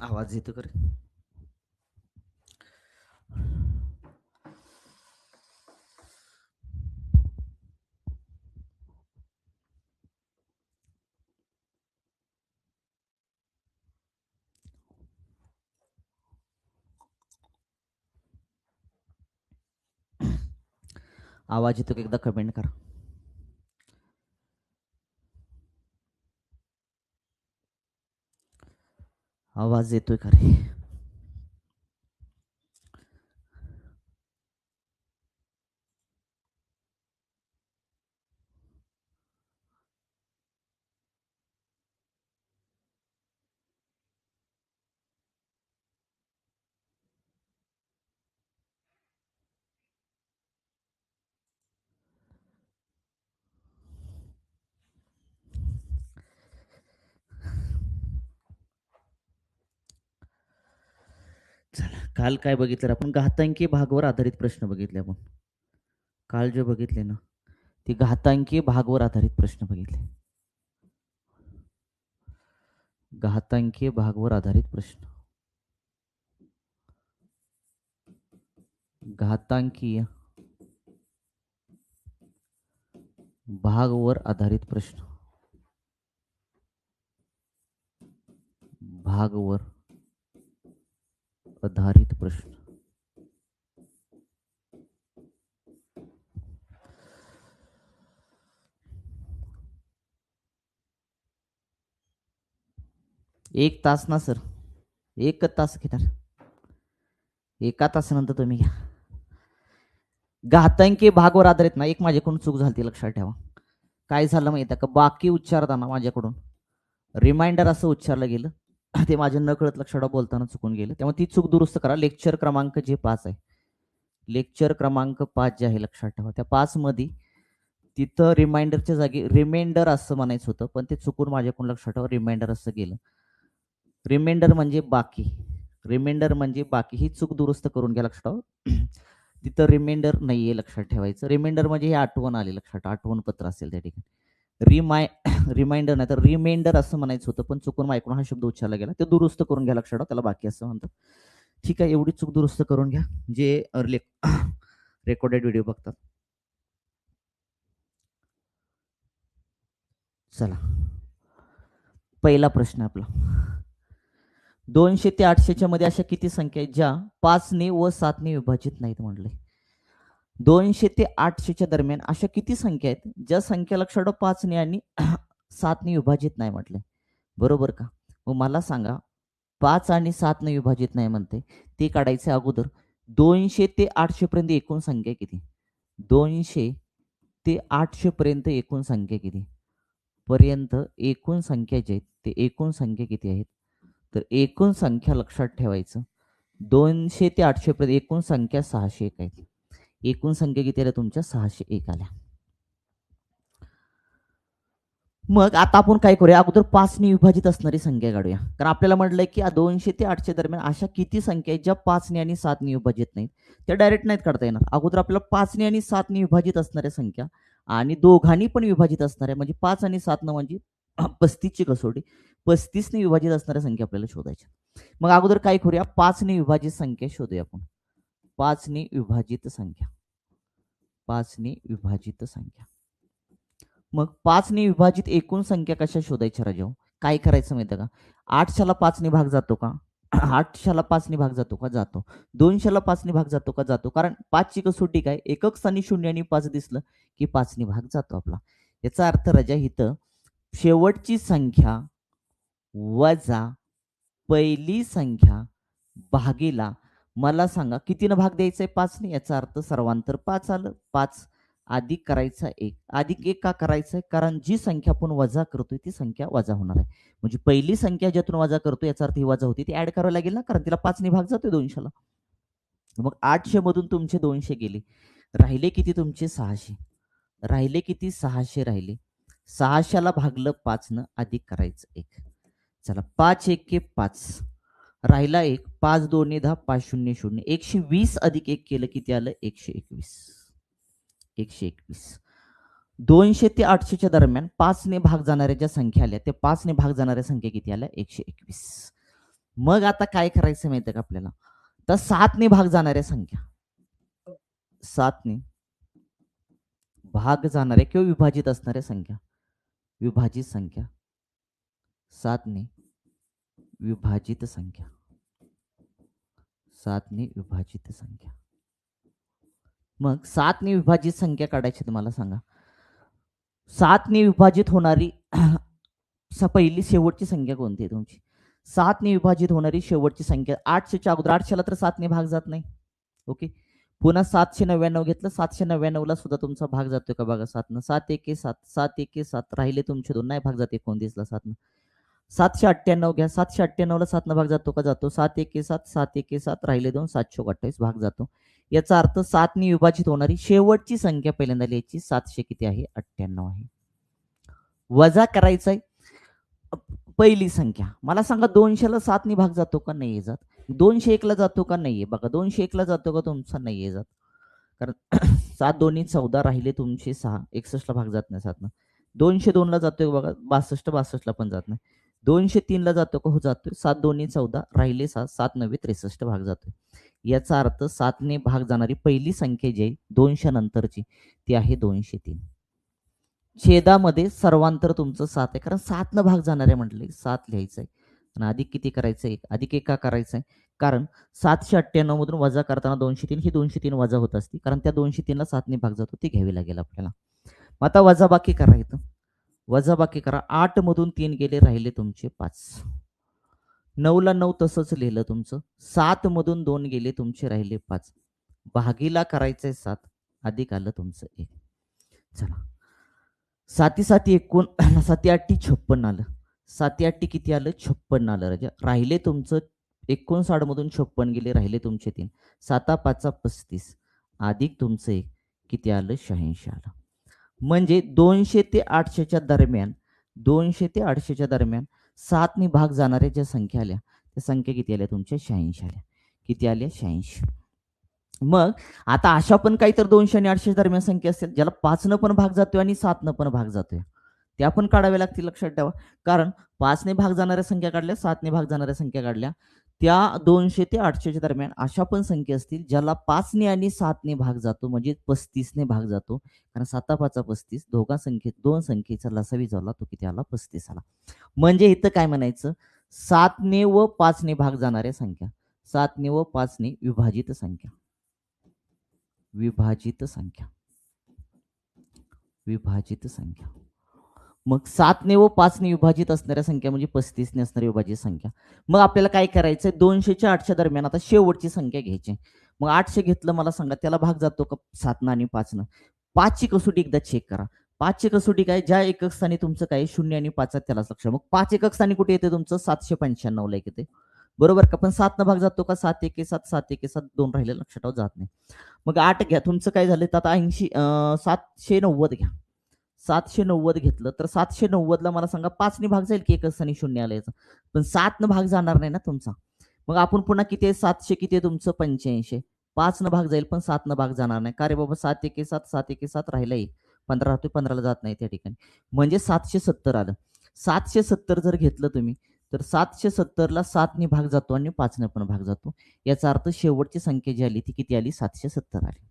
आवाज येतो का रे? आवाज येतो का एकदा कमेंट करा. आवाज येतोय का रे? चला, काल काय बघितलं आपण? घातांकी भागवर आधारित प्रश्न बघितले आपण. काल जे बघितले ना, ते घातांकी भागवर आधारित प्रश्न बघितले. घातांकी भागवर आधारित प्रश्न. घातांकीय भागवर आधारित प्रश्न. भागवर आधारित प्रश्न. एक तास ना सर, एक तास घेणार. एका तासानंतर तुम्ही घ्या. घातांकी भागवर आधारित ना, एक माझ्याकडून चूक झाली, लक्षात ठेवा. काय झालं माहिती आहे का? बाकी उच्चारताना माझ्याकडून रिमाइंडर असं उच्चारलं गेलं, ते माझ्या नकळत लक्षात बोलताना चुकून गेलं. त्यामुळे ती चूक दुरुस्त करा. लेक्चर क्रमांक जे 5 आहे, लेक्चर क्रमांक 5 जे आहे, लक्षात ठेवा, त्या 5 मध्ये तिथं रिमाइंडरच्या जागी रिमाइंडर असं म्हणायचं होतं, पण ते चुकून माझ्याकडून, लक्षात ठेवा, रिमाइंडर असं गेलं. रिमाइंडर म्हणजे बाकी, रिमाइंडर म्हणजे बाकी, ही चूक दुरुस्त करून घ्या, लक्षात ठेवा. तिथं रिमाइंडर नाहीये, लक्षात ठेवायचं. रिमाइंडर म्हणजे हे आठवण आली, लक्षात, आठवण पत्र असेल त्या ठिकाणी. रिमाइंडर नाही तर रिमाइंडर असं म्हणायचं होतं, पण चुकून माझ्याकडून हा शब्द उच्चारला गेला. ते दुरुस्त करून घ्या, लक्षात ठेवा, त्याला बाकी असं म्हणतात. ठीक आहे, एवढी चूक दुरुस्त करून घ्या जे रेकॉर्डेड व्हिडिओ बघतात. चला, पहिला प्रश्न आपला. 200 ते 800च्या मध्ये अशा किती संख्या आहेत ज्या 5ने व 7ने विभाजित नाहीत म्हटले? 200 ते 800च्या दरम्यान अशा किती संख्या आहेत ज्या संख्या, लक्षात ठेवा, 5ने आणि 7ने विभाजित नाही म्हटले? बरोबर का? मग मला सांगा, 5 आणि 7ने विभाजित नाही म्हणते, ते काढायचे अगोदर 200 ते 800 पर्यंत एकूण संख्या किती? 200 ते 800 पर्यंत एकूण संख्या किती? पर्यंत एकूण संख्या जी आहेत, ते एकूण संख्या किती आहेत? तर एकूण संख्या लक्षात ठेवायचं, 200 ते 800 पर्यंत एकूण संख्या 601 आहेत. एकूण संख्या किती आल्या तुमच्या? 601 आल्या. मग आता आपण काय करूया, अगोदर 5ने विभाजित असणारी संख्या काढूया. कारण आपल्याला म्हटलंय की 200 ते 800 दरम्यान अशा किती संख्या आहेत ज्या 5ने आणि 7ने विभाजित नाहीत? त्या डायरेक्ट नाहीत काढता येणार. अगोदर आपल्याला 5ने आणि 7ने विभाजित असणाऱ्या संख्या आणि दोघांनी पण विभाजित असणाऱ्या, म्हणजे 5 आणि 7 म्हणजे 35ची कसोटी, 35ने विभाजित असणाऱ्या संख्या आपल्याला शोधायच्या. मग अगोदर काय करूया, 5ने विभाजित संख्या शोधूया आपण. 5ने विभाजित संख्या, 5ने विभाजित संख्या. मग 5ने विभाजित एकूण संख्या कशा शोधायच्या राजाओ? काय करायचं माहिती का? 800ला 5ने भाग जातो का? 800ला 5ने भाग जातो का? जातो. 200ला 5ने भाग जातो का? जातो. कारण 5ची कसोटी काय? एकक स्थानी 0 आणि 5 दिसलं की 5ने भाग जातो आपला. याचा अर्थ राजा, इथं शेवटची संख्या वजा पहिली संख्या भागीला, मला सांगा कितीनं भाग द्यायचा आहे? 5ने. याचा अर्थ सर्वांतर 5 आलं. 5 अधिक करायचा 1. अधिक 1 का करायचं आहे? कारण जी संख्या आपण वजा करतोय ती संख्या वजा होणार आहे. म्हणजे पहिली संख्या ज्यातून वजा करतोय याचा अर्थ ही वजा होती, ती ऍड करावी लागेल ना, कारण तिला 5ने भाग जातोय 200ला. मग 800 मधून तुमचे 200 गेले, राहिले किती तुमचे? 600. राहिले किती? 600 राहिले. 600ला भागलं 5नं, अधिक करायचं 1. चला, 5 1 5, राहिला 1, 5 2 10, 5 0 0, 120 अधिक 1 केलं किती आलं? 121. 121. 200 ते 800च्या दरम्यान 5ने भाग जाणाऱ्या ज्या संख्या आल्या, त्या 5ने भाग जाणाऱ्या संख्या किती आल्या? 121. मग आता काय करायचं माहितीये का आपल्याला, तर 7ने भाग जाणाऱ्या संख्या, 7ने भाग जाणाऱ्या किंवा विभाजित असणाऱ्या संख्या, विभाजित संख्या, 7ने विभाजित संख्या, 7ने विभाजित संख्या. मग 7ने विभाजित संख्या काढायची तुम्हाला सांगा. 7ने विभाजित होणारी पहिली शेवटची संख्या कोणती आहे तुमची? 7ने विभाजित होणारी शेवटची संख्या 800च्या अगोदर 800ला तर 7ने भाग जात नाही. ओके. पुन्हा 799 घेतलं, 799ला सुद्धा तुमचा भाग जातोय का बघा 7नं. 7 एके 7, 7 एके 7 राहिले तुमचे 2 नाही भाग जात 29ला 7नं. 798 घ्या, 798ला 7नं भाग जातो का? जातो. 7 एके 7, 7 एके 7 राहिले 2 728 भाग जातो. याचा अर्थ 7ने विभाजित होणारी शेवटची संख्या पहिल्यांदा लिहायची. 700 किती आहे? 98 आहे. वजा करायचंय पहिली संख्या. मला सांगा 200ला 7ने भाग जातो का? नाहीये जात. 201ला जातो का? नाहीये. बघा 201ला जातो का तुमचा? नाहीये जात. कारण 7 दोन्ही 14 राहिले तुमचे 6. 61ला भाग जात नाही 7नं. 202ला जातोय बघा 62, 62ला पण जात नाही. 203ला जातो का? हो जातोय. 7 दोन्ही 14 राहिले 7, 7 नव्वे 63 भाग जातोय. याचा अर्थ 7ने भाग जाणारी पहिली संख्या जी आहे 200 नंतरची ती आहे 203. छेदामध्ये सर्वांतर तुमचं 7 आहे. कारण 7नं भाग जाणार आहे म्हटले 7 लिहायचं आहे. आणि अधिक किती करायचं? 1. अधिक 1 का करायचं आहे? कारण 798 मधून वजा करताना 203 ही 203 वजा होत असते. कारण त्या 203ला 7ने भाग जातो ती घ्यावी लागेल आपल्याला. मग आता वजाबाकी करा इथं. वजाबाकी करा. 8 मधून 3 गेले राहिले तुमचे 5. 9ला 9 तसंच लिहिलं तुमचं. 7 मधून 2 गेले तुमचे राहिले 5. भागीला करायचंय 7 अधिक आलं तुमचं 1. चला. 7 7 एकूण 7 8 56 आलं. 7 8 किती आलं? 56 आलं राजा. राहिले तुमचं 59 मधून 56 गेले राहिले तुमचे 3. 7 5 35 अधिक तुमचं 1 किती आलं? 86 आलं. म्हणजे 200 ते 800च्या दरम्यान 200 ते 800च्या दरम्यान 7ने भाग जाणाऱ्या ज्या संख्या आल्या त्या संख्या किती आल्या तुमच्या? 86 आल्या. किती आल्या? 86. मग आता अशा पण काही तर 200 आणि 800 दरम्यान संख्या असतील ज्याला 5 पण भाग जातोय आणि 7 पण भाग जातोय. त्या पण काढाव्या लागतील लक्षात ठेवा. कारण 5ने भाग जाणाऱ्या संख्या काढल्या, 7ने भाग जाणाऱ्या संख्या काढल्या. त्या 200 ते 800च्या दरम्यान अशा पण संख्या असतील ज्याला 5ने आणि 7ने भाग जातो म्हणजे 35ने भाग जातो. कारण 7 5 35 दोन संख्येचा लसावी झाला तो किती आला? 35 आला. म्हणजे इथं काय म्हणायचं? 7ने व 5ने भाग जाणाऱ्या संख्या, 7ने व 5ने विभाजित संख्या, विभाजित संख्या, विभाजित संख्या. मग 7ने व 5ने विभाजित असणाऱ्या संख्या म्हणजे 35ने असणारी विभाजित संख्या. मग आपल्याला काय करायचंय? 200च्या 8च्या दरम्यान आता शेवटची संख्या घ्यायची. मग 800 घेतलं मला सांगा त्याला भाग जातो का 7नं आणि 5नं? 5ची कसोटी एकदा चेक करा. 5ची कसोटी काय? ज्या एकक स्थानी तुमचं काय 0 आणि 5 त्यालाच लक्ष. मग 5 एकक स्थानी कुठे येते तुमचं? 795ला येते. बरोबर का? पण 7नं भाग जातो का? 7 एके 7, 7 एके 7 2 राहिले लक्षात ठेवा जात नाही. मग 8 घ्या. तुमचं काय झालं? आता 790 घ्या. 790 घेतलं तर 790ला मला सांगा 5ने भाग जाईल की एकच स्थानी 0 आलं याचं. पण 7 भाग जाणार नाही ना तुमचा. मग आपण पुन्हा किती आहे? 700 किती आहे तुमचं? 85. 5 भाग जाईल पण 7 भाग जाणार नाही. का रे बाबा? 7 एके 7, 7 एके 7 राहिला 1. 15 राहतोय 15ला जात नाही त्या ठिकाणी. म्हणजे 770 आलं. 770 जर घेतलं तुम्ही तर 770ला 7ने भाग जातो आणि 5ने पण भाग जातो. याचा अर्थ शेवटची संख्या जी आली ती किती आली? 770 आली.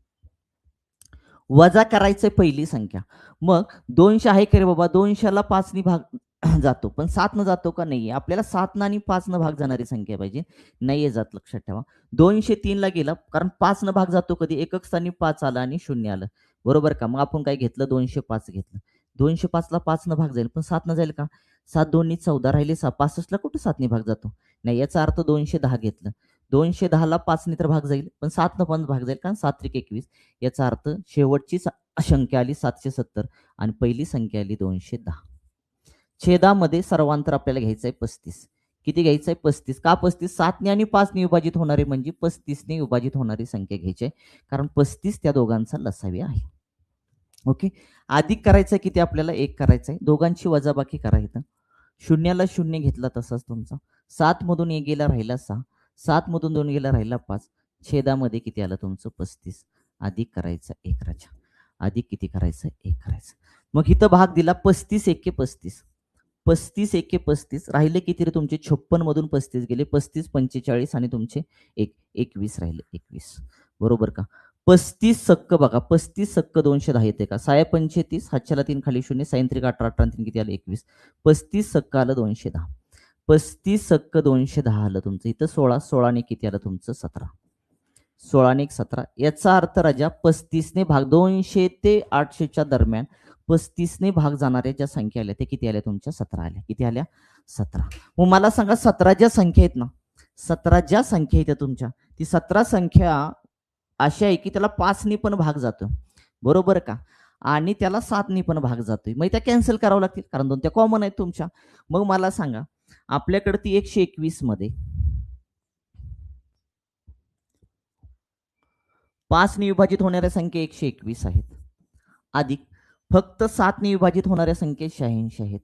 वजा करायचंय पहिली संख्या. मग 200 आहे का रे बाबा? 200ला 5ने भाग जातो. पण 7नं जातो का? नाहीये. आपल्याला 7नं आणि 5नं भाग जाणारी संख्या पाहिजे. नाहीये जात लक्षात ठेवा. 203ला गेला कारण 5नं भाग जातो कधी? एकक स्थानी 5 आलं आणि 0 आलं. बरोबर का? मग आपण काय घेतलं? 205 घेतलं. 205ला 5नं भाग जाईल पण 7नं जाईल का? 7 दोन्ही 14 राहिले 6. 65ला कुठे 7ने भाग जातो? नाही. याचा अर्थ 210 घेतलं. 210ला 5ने तर भाग जाईल पण 7नं पण भाग जाईल कारण 7 त्रिक 21. याचा अर्थ शेवटची संख्या आली 770 आणि पहिली संख्या आली 210. छेदामध्ये सर्वांतर आपल्याला घ्यायचंय 35. किती घ्यायचंय? 35. का 35? 7ने आणि 5ने विभाजित होणारे म्हणजे 35ने विभाजित होणारी संख्या घ्यायची आहे. कारण 35 त्या दोघांचा लसावी आहे. ओके. अधिक करायचंय किती आपल्याला? 1 करायचंय. दोघांची वजाबाकी करा इथं. 0ला 0 घेतला तसाच तुमचा. 7 मधून 1 गेला राहिला 6. 7 मधून 2 गेला राहिला 5. छेदामध्ये किती आलं तुमचं? 35. अधिक करायचं 1 राजा. अधिक किती करायचं? 1 करायचं. मग इथं भाग दिला 35 एके 35. 35 एके 35 राहिले किती रे तुमचे 56 मधून 35 गेले 35 45 आणि तुमचे 21 राहिले 21 बरोबर का 35 सक्क बघा 35 सक्क 210 येते का 6 35 हातच्याला 3 खाली 0 सायंत्रिक 18 18 3 किती आलं 21 35 सक्क आलं 210 35 सक्क 210 आलं तुमचं इथं 16 16 ने किती आलं तुमचं 17 16 ने 17 याचा अर्थ राजा 35 ने भाग 200 ते 800च्या दरम्यान 35 ने भाग जाणाऱ्या ज्या संख्या आल्या त्या किती आल्या तुमच्या 17 आल्या किती आल्या 17 मग मला सांगा 17 ज्या संख्या आहेत ना 17 ज्या संख्या आहेत तुमच्या ती 17 संख्या अशा आहे की त्याला 5 ने पण भाग जातो बरोबर का आणि त्याला 7 ने पण भाग जातोय मग त्या कॅन्सल करावं लागतील कारण दोन त्या कॉमन आहेत तुमच्या मग मला सांगा आपल्याकडे ती 121 मध्ये 5 ने विभाजित होणाऱ्या संख्या 121 आहेत अधिक फक्त 7 ने विभाजित होणाऱ्या संख्या 86 आहेत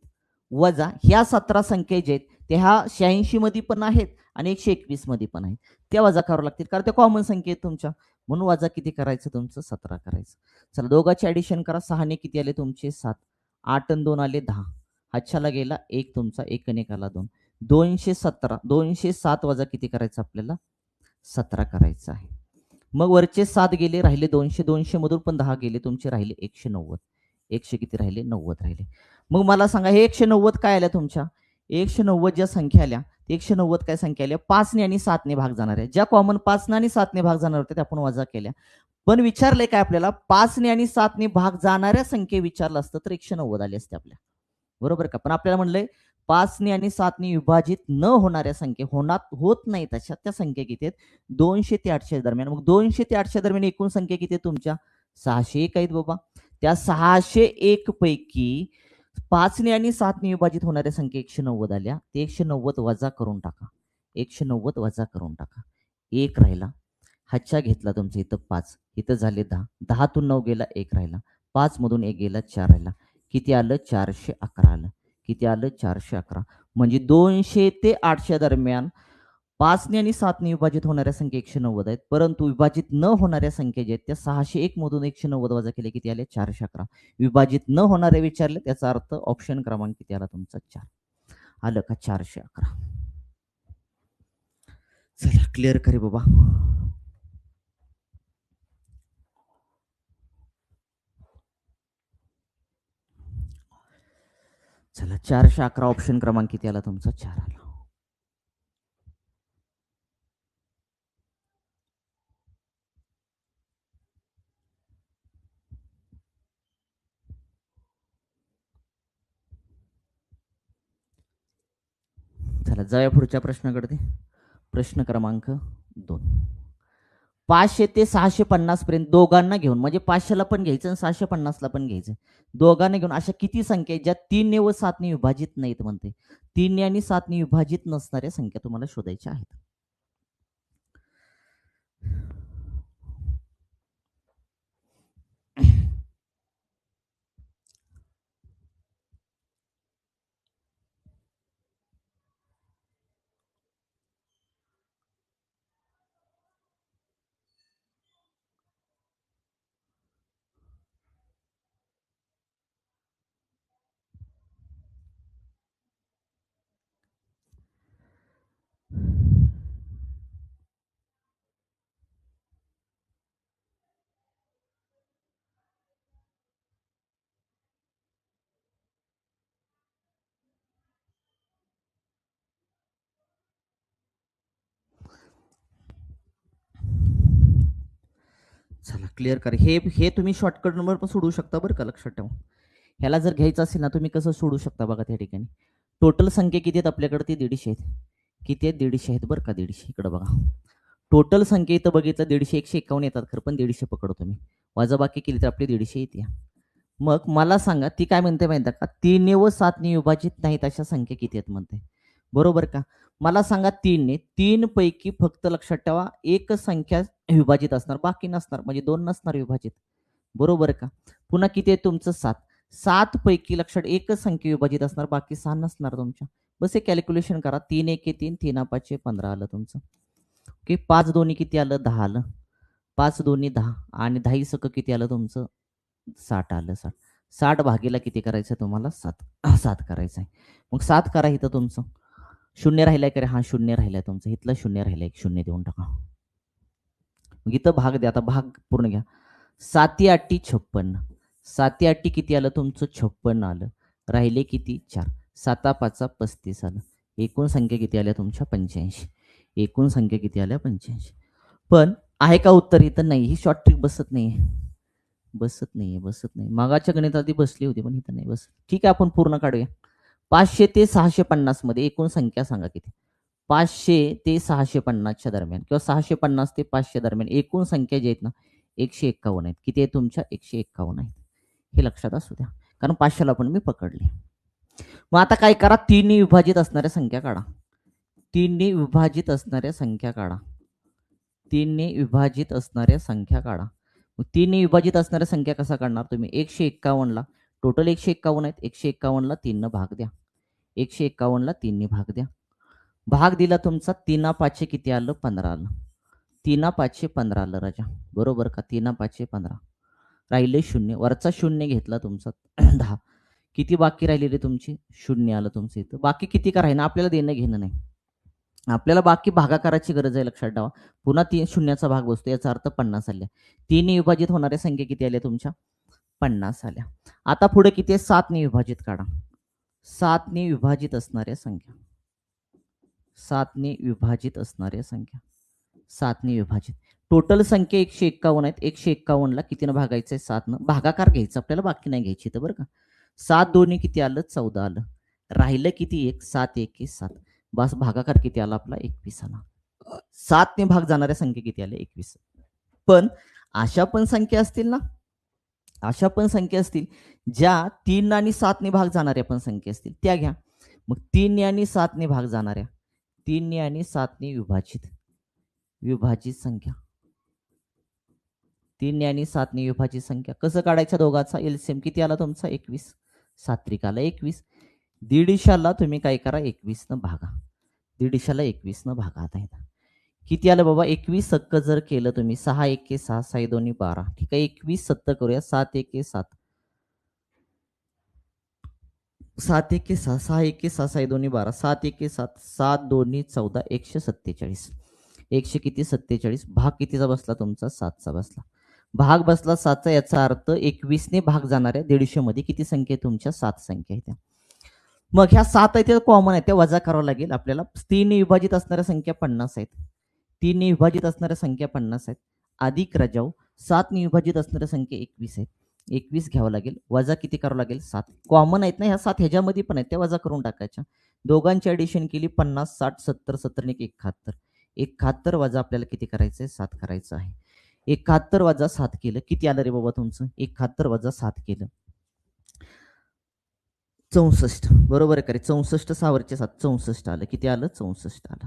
वजा ह्या 17 संख्या जे आहेत त्या ह्या 86 मध्ये पण आहेत आणि 121 मध्ये पण आहेत त्या वजा करावं लागतील कारण त्या कॉमन संख्या आहेत तुमच्या म्हणून वजा किती करायचं तुमचं 17 करायचं चला दोघांचे ऍडिशन करा 6 ने किती आले तुमचे 7 8 आणि 2 आले 10 हातच्याला गेला 1 तुमचा 1 आणि 1 आला 2 217 207 वजा किती करायचं आपल्याला 17 करायचं आहे मग वरचे 7 गेले राहिले 200 200 मधून पण 10 गेले तुमचे राहिले 190 100 किती राहिले 90 राहिले मग मला सांगा हे 190 काय आल्या तुमच्या 190 ज्या संख्या आल्या 190 काय संख्या आल्या 5 ने आणि 7 ने भाग जाणार आहे ज्या कॉमन 5 ने आणि 7 ने भाग जाणार होते त्या आपण वजा केल्या पण विचारलंय काय आपल्याला 5 ने आणि 7 ने भाग जाणाऱ्या संख्ये विचारलं असतं तर 190 आले असते आपल्या बरोबर का पण आपल्याला म्हणलंय 5 ने आणि 7 ने विभाजित न होणाऱ्या संख्या होत नाहीत अशा त्या संख्या किती आहेत 200 ते 800 दरम्यान मग 200 ते 800 दरम्यान एकूण संख्या किती आहे तुमच्या 601 आहेत बाबा त्या 601 पैकी 5 ने आणि 7 ने विभाजित होणाऱ्या संख्या 190 आल्या ते 190 वजा करून टाका 190 वजा करून टाका एक राहिला हातच्या घेतला तुमच्या इथं 5 इथं झाले 10 10 तून 9 गेला 1 राहिला 5 मधून 1 गेला 4 राहिला किती आलं 411 आलं किती आलं 411 म्हणजे 200 ते 800 दरम्यान 5 ने आणि 7 ने विभाजित होणाऱ्या संख्या 190 आहेत परंतु विभाजित न होणाऱ्या संख्या ज्या आहेत त्या 601 मधून 190 वजा केले किती आले 411 विभाजित न होणारे विचारले त्याचा अर्थ ऑप्शन क्रमांक किती आला तुमचा 4 आलं का 411 चला क्लिअर करे बाबा चला 411 ऑप्शन क्रमांक किती आला तुमचा 4 आला चला जाऊया पुढच्या प्रश्नाकडे प्रश्न क्रमांक 2 500 ते 650 पर्यंत दोघांना घेऊन म्हणजे 500 ला पण घ्यायचं आणि 650 ला पण घ्यायचं दोघांना घेऊन अशा किती संख्या आहेत ज्या 3 ने व 7 ने विभाजित नाहीत म्हणते 3 ने आणि 7 ने विभाजित नसणाऱ्या संख्या तुम्हाला शोधायच्या आहेत चला क्लिअर कर हे तुम्ही शॉर्टकट नंबर पण सोडू शकता बरं का लक्षात ठेवा ह्याला जर घ्यायचं असेल ना तुम्ही कसं सोडू शकता बघा त्या ठिकाणी टोटल संख्या किती आहेत आपल्याकडे ती 150 आहेत किती आहेत 150 आहेत बरं का 150 इकडे बघा टोटल संख्या इथं बघितलं 150 151 येतात खरं पण 150 पकडतो मी वजाबाकी केली तर आपली 150 येते मग मला सांगा ती काय म्हणते माहिती का 3 व 7 ने विभाजित नाहीत अशा संख्या किती आहेत म्हणते बरोबर का मला सांगा 3 ने 3 पैकी फक्त लक्षात ठेवा एक संख्या विभाजित असणार बाकी नसणार म्हणजे 2 नसणार विभाजित बरोबर का पुन्हा किती आहे तुमचं 7 7 पैकी लक्षात एकच संख्या विभाजित असणार बाकी 6 नसणार तुमच्या बस हे कॅल्क्युलेशन करा 3 1 3 3 5 15 आलं तुमचं ओके 5 दोन्ही किती आलं 10 आलं 5 दोन्ही 10 आणि 10 सक किती आलं तुमचं 60 आलं 60 60 भागीला किती करायचं तुम्हाला 7 करायचं आहे. मग 7 करा इथं तुमचं. शून्य राहिलाय का रे? हा शून्य राहिलाय तुमचं. इथलं शून्य राहिलंय, एक शून्य देऊन टाका. मग इथं भाग द्या. आता भाग पूर्ण घ्या. 7 8 56. 7 8 किती आलं तुमचं? 56 आलं. राहिले किती? 4. 7 5 35 आलं. एकूण संख्या किती आल्या तुमच्या? 85. एकूण संख्या किती आल्या? 85. पण आहे का उत्तर इथं? नाही. ही शॉर्ट ट्रिक बसत नाहीये. बसत नाही. मागाच्या गणितात ती बसली होती, पण इथं नाही बसत. ठीक आहे, आपण पूर्ण काढूया. 500 ते 650 मध्ये एकूण संख्या सांगा किती? 500 ते 650च्या दरम्यान किंवा 650 ते 500 दरम्यान एकूण संख्या जी आहेत ना, 151 आहेत. किती आहे तुमच्या? 151 आहेत. हे लक्षात असू द्या. कारण 500ला पण मी पकडले. मग आता काय करा? 3 ने विभाजित असणाऱ्या संख्या काढा. 3 ने विभाजित असणाऱ्या संख्या काढा. 3 ने विभाजित असणाऱ्या संख्या काढा. मग 3 ने विभाजित असणाऱ्या संख्या कसा काढणार तुम्ही? 151ला टोटल 151 आहेत. 151ला 3 न भाग द्या. 151ला 3 ने भाग द्या. भाग दिला तुमचा 3 5 किती आलं? 15 आलं. 3 5 15 आलं राजा. बरोबर का? 3 5 15. राहिले शून्य. वरचा शून्य घेतला तुमचा 10. किती बाकी राहिलेली तुमची? शून्य आलं तुमचं इथं. बाकी किती का राहीना आपल्याला देणं घेणं नाही. आपल्याला बाकी भागाकाराची गरज आहे, लक्षात ठेवा. पुन्हा 3 शून्याचा भाग बसतो, याचा अर्थ 50 आल्या. 3 ने विभाजित होणाऱ्या संख्या किती आल्या तुमच्या? 50 आल्या. आता पुढे किती आहे? 7 ने विभाजित काढा. 7 ने विभाजित असणाऱ्या संख्या. 7 ने विभाजित असणाऱ्या संख्या. 7 ने विभाजित. टोटल संख्या 151 आहेत. 151ला कितीनं भागायचं आहे? 7 न. भागाकार घ्यायचा आपल्याला, बाकी नाही घ्यायची इथं बरं का. 7 दोन्ही किती आलं? 14 आलं. राहिलं किती? 1. 7 1 7. बस भागाकार किती आला आपला? 21 आला. 7 ने भाग जाणाऱ्या संख्या किती आल्या? 21. पण अशा पण संख्या असतील ना, अशा पण संख्या असतील ज्या 3 आणि 7 ने भाग जाणाऱ्या पण संख्या असतील, त्या घ्या. मग 3 आणि 7 ने भाग जाणाऱ्या, 3 आणि 7 ने विभाजित विभाजित संख्या, 3 आणि 7 ने विभाजित संख्या. कसं काढायचं? दोघांचा एलसीएम किती आला तुमचा? 21. 7 त्रिकाला 21. दीडशाला तुम्ही काय करा? 21 न भागा. दीडशाला 21 न भागा. आता इथं किती आलं बाबा? 21 सक्क जर केलं तुम्ही, 6 1 6, 6 2 12. ठीक आहे, 21 सत्त करूया. 7 1 7, 7 1 6, 6 1 6, 6 2 12, 7 1 7, 7 2 14, 147. 100 किती? 47. भाग कितीचा बसला तुमचा? 7चा बसला. भाग बसला 7चा, याचा अर्थ 21 ने भाग जाणाऱ्या 150 मध्ये किती संख्या आहे तुमच्या? 7 संख्या आहेत. मग ह्या 7 आहेत त्या कॉमन आहेत, त्या वजा करावं लागेल आपल्याला. 3 ने विभाजित असणाऱ्या संख्या 50 आहेत. 3 ने विभाजित असणाऱ्या संख्या 50 आहेत. अधिक राजाऊ 7 ने विभाजित असणाऱ्या संख्या 21 आहेत. 21 घ्यावं लागेल. वजा किती करावं लागेल? 7. कॉमन आहेत ना ह्या 7, ह्याच्यामध्ये पण आहेत, त्या वजा करून टाकायच्या. दोघांची ॲडिशन केली 50 60 70 70 आणि 71. 71 वजा आपल्याला किती करायचं आहे? 7 करायचं आहे. 71 वजा 7 केलं. किती आलं रे बाबा तुमचं? 71 वजा 7 केलं. 64. बरोबर आहे का रे? 64 6 वरचे 7, 64 आलं. किती आलं? 64 आलं.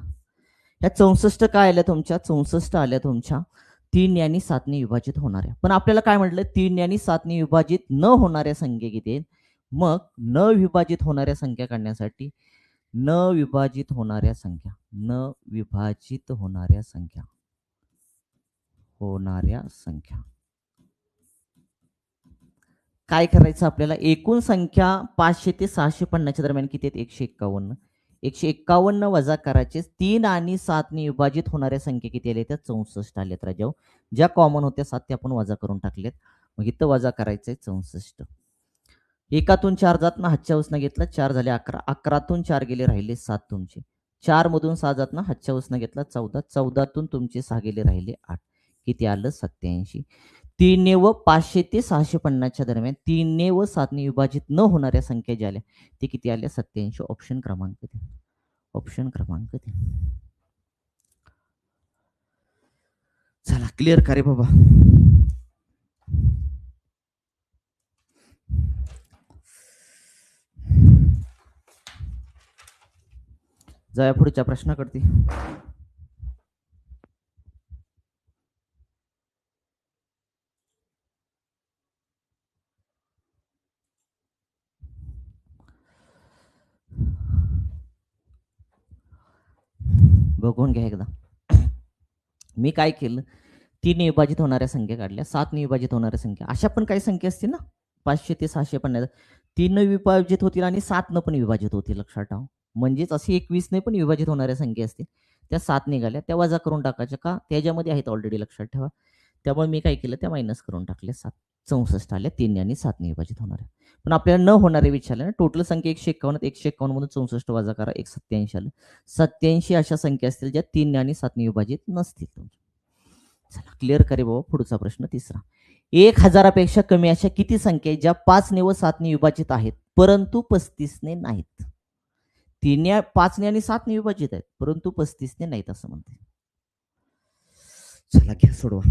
ह्या 64 काय आल्या तुमच्या? 64 आल्या तुमच्या 3 आणि 7 ने विभाजित होणाऱ्या. पण आपल्याला काय म्हटलं? 3 आणि 7 ने विभाजित न होणाऱ्या संख्या किती आहेत? मग न विभाजित होणाऱ्या संख्या काढण्यासाठी न विभाजित होणाऱ्या संख्या, न विभाजित होणाऱ्या संख्या, होणाऱ्या संख्या काय करायचं आपल्याला? एकूण संख्या 500 ते 650च्या दरम्यान किती आहेत? 151. 151 वजा करायचे. 3 आणि 7 ने विभाजित होणाऱ्या संख्या किती आल्या? त्या 64 आल्यात राजाओ. ज्या कॉमन होत्या 7 त्या आपण वजा करून टाकल्यात. मग इथं वजा करायचंय 64. एकातून 4 जात ना, हातच्या उसनं घेतला 4 झाले 11. 11तून 4 गेले, राहिले 7 तुमचे. 4 मधून 6 जात ना, हातच्या उसनं घेतला 14. 14तून तुमचे 6 गेले, राहिले 8. किती आलं? 87. 3 ने व 500 ते 650च्या दरम्यान 3 ने व 7 ने विभाजित न होणाऱ्या संख्या ज्या आल्या ते किती आल्या? 87. ऑप्शन क्रमांक 3. ऑप्शन क्रमांक 3. चला, क्लिअर का रे बाबा? जाऊया पुढच्या प्रश्नाकडे. बघून घ्या एकदा. मी काय केलं? 3 ने विभाजित होणाऱ्या संख्या काढल्या, 7 ने विभाजित होणाऱ्या संख्या. अशा पण काही संख्या असतील ना, 500 ते 600 पण नाही जात. 3 विभाजित होतील आणि 7 पण विभाजित होतील, लक्षात ठेवा. म्हणजेच अशी 21 पण विभाजित होणाऱ्या संख्या असतील. त्या 7 निघाल्या, त्या वजा करून टाकायच्या का? त्याच्यामध्ये आहेत ऑलरेडी, लक्षात ठेवा. त्यामुळे मी काय केलं, त्या मायनस करून टाकल्या. 64 आल्या, 3 आणि 7 विभाजित होणाऱ्या. पण आपल्याला न होणारे विचारले ना, टोटल संख्या 151, 151 मधून 64 वजा करा, 187 आलं. 87 अशा संख्या असतील ज्या 3 आणि 7 विभाजित नसतील. चला क्लिअर करे बाबा. पुढचा प्रश्न तिसरा. 1000पेक्षा कमी अशा किती संख्या ज्या 5 व 7 विभाजित आहेत परंतु 35 नाहीत? 3 5 आणि 7 विभाजित आहेत परंतु 35 नाहीत असं म्हणते. चला घ्या सोडवा.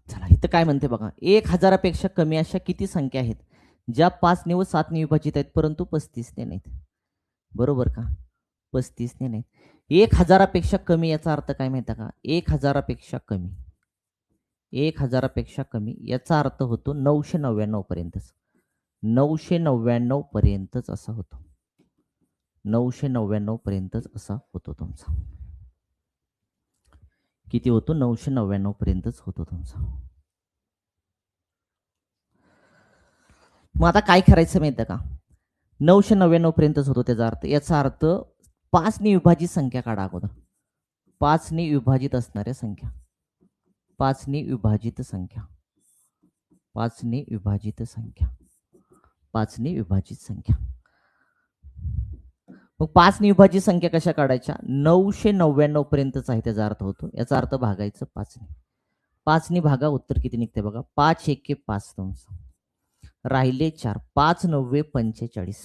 चला इथं काय म्हणते बघा. 1000पेक्षा कमी अशा किती संख्या आहेत ज्या 5 व 7 विभाजित आहेत परंतु 35 नाहीत? बरोबर का? 35 नाहीत. 1000पेक्षा कमी याचा अर्थ काय माहिती का? 1000पेक्षा कमी, 1000पेक्षा कमी याचा अर्थ होतो 999 पर्यंतच. 999 पर्यंतच असा होतो. 999 पर्यंतच असा होतो तुमचा. किती होतो? 999 पर्यंतच होतो तुमचा. मग आता काय करायचं माहिती का? 999 पर्यंतच होतो त्याचा अर्थ. याचा अर्थ 5 ने विभाजित संख्या काढा अगोदर. 5 ने विभाजित असणाऱ्या संख्या, 5 ने विभाजित संख्या, 5 ने विभाजित संख्या, 5 ने विभाजित संख्या. मग 5 ने विभाजित संख्या कशा काढायच्या? 999 पर्यंतच आहे त्याचा अर्थ होतो. याचा अर्थ भागायचं 5 ने. 5 ने भागा, उत्तर किती निघते बघा. 5 एके 5 तुमचं. राहिले 4. 5 9 45.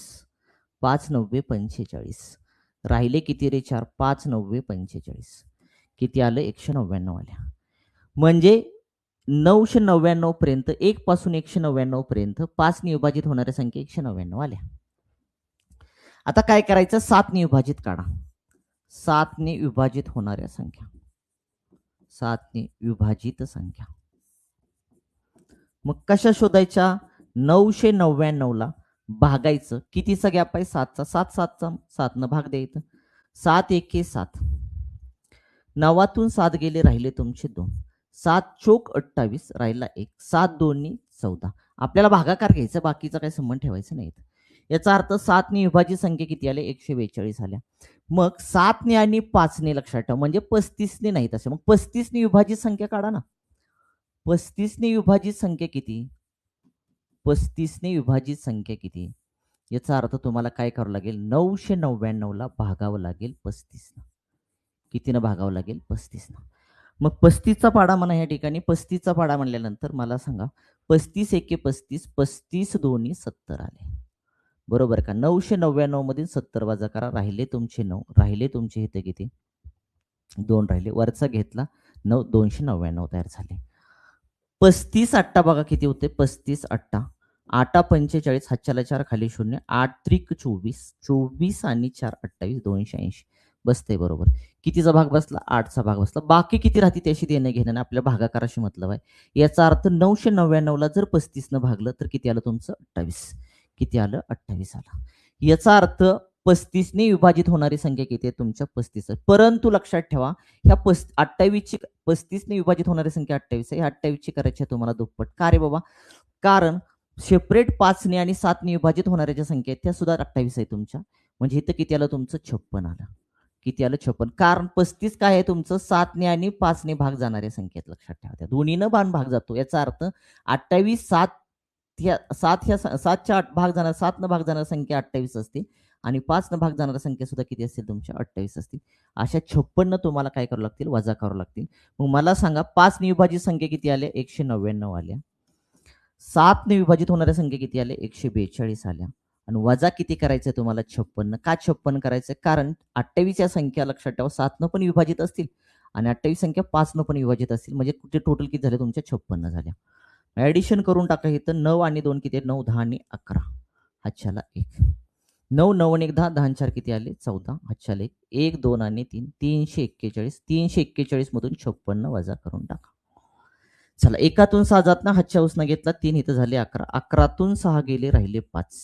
5 9 45. राहिले किती रे 4? 5 9 45. किती आलं? 199 आल्या. म्हणजे 999 पर्यंत, 1 पासून 199 पर्यंत 5 ने विभाजित होणाऱ्या संख्या 199 आल्या. आता काय करायचं? 7 ने विभाजित काढा. 7 ने विभाजित होणाऱ्या संख्या, 7 ने विभाजित संख्या. मग कशा शोधायच्या? 999 ला भागायचं. कितीचा गॅप आहे? 7चा. 7 7चा 7 न भाग द्यायचं. 7 एके 7. 9तून 7 गेले, राहिले तुमचे 2. 7 चोक 28, राहिला 1. 7 दोन्ही 14. आपल्याला भागाकार घ्यायचा, बाकीचा काही संबंध ठेवायचा नाही. याचा अर्थ 7 ने विभाजित संख्या किती आल्या? 142 आल्या. मग 7 ने आणि 5 ने लक्षात ठेवा, म्हणजे 35 ने नाहीत असे. मग 35 ने विभाजित संख्या काढा ना. 35 ने विभाजित संख्या किती? 35 ने विभाजित संख्या किती? याचा अर्थ तुम्हाला काय करावं लागेल? 999 ला भागावं लागेल 35 न. कितीनं भागावं लागेल? 35 न. मग 35चा पाडा म्हणा या ठिकाणी. 35चा पाडा म्हणल्यानंतर मला सांगा, 35 एके 35, 35 दोन्ही 70 आले. बरोबर का? 999 मधील 70 वजा करा, राहिले तुमचे 9. राहिले तुमचे इथे किती? 2 राहिले. वरचा घेतला 9, 299 तयार झाले. 35 8 बघा किती होते? 35 8 8 45, हातच्याला 4 खाली 0, 8 त्रिक 24, 24 आणि 4 28, 280 बसते. बरोबर. कितीचा भाग बसला? 8चा भाग बसला. बाकी किती राहते त्याशी देणं घेणं, आपल्या भागाकाराशी मतलब आहे. याचा अर्थ 999 ला जर 35 न भागलं तर किती आलं तुमचं? 28. किती आलं? 28 आलं. याचा अर्थ 35 ने विभाजित होणारी संख्या किती आहे? तुमच्या 35. परंतु लक्षात ठेवा, ह्या 28 ची 35 ने विभाजित होणारी संख्या 28 आहे. ह्या 28 ची करायची आहे तुम्हाला दुप्पट. का रे बाबा? कारण सेपरेट 5 ने आणि 7 ने विभाजित होणाऱ्या ज्या संख्या आहेत त्या सुद्धा 28 आहे तुमच्या. म्हणजे इथं किती आलं तुमचं? 56 आलं. किती आलं? 56. कारण 35 काय आहे तुमचं? 7 ने आणि 5 ने भाग जाणाऱ्या संख्येत, लक्षात ठेवा. त्या दोन्हीनं भाग जातो. याचा अर्थ 28 7 सातच्या भाग जाणार 7 भाग जाणारी संख्या 28 असते आणि 5 भाग जाणारी संख्या सुद्धा किती असतील तुमच्या 28 असतील. अशा 56 तुम्हाला काय करावं लागतील वजा करावं लागतील. मग मला सांगा 5 ने विभाजित संख्या किती आल्या 199 आल्या. 7 ने विभाजित होणाऱ्या संख्या किती आल्या 142 आल्या. आणि वजा किती करायचं तुम्हाला 56. का 56 करायचं? कारण 28 या संख्या लक्षात ठेवा 7 पण विभाजित असतील आणि 28 संख्या 5 पण विभाजित असतील म्हणजे कुठे टोटल किती झाले तुमच्या 56 झाल्या. ॲडिशन करून टाका इथं 9 आणि 2 किती आहेत 9 10 आणि 11 हातच्याला 1 9 9 आणि 1 10 10 4 किती आले 14 हातच्याला 1 1 2 आणि 3 341 मधून 56 वजा करून टाका. चला एकातून 6 जात ना हातच्या उसना घेतला 3 इथं झाले 11 11तून 6 गेले राहिले 5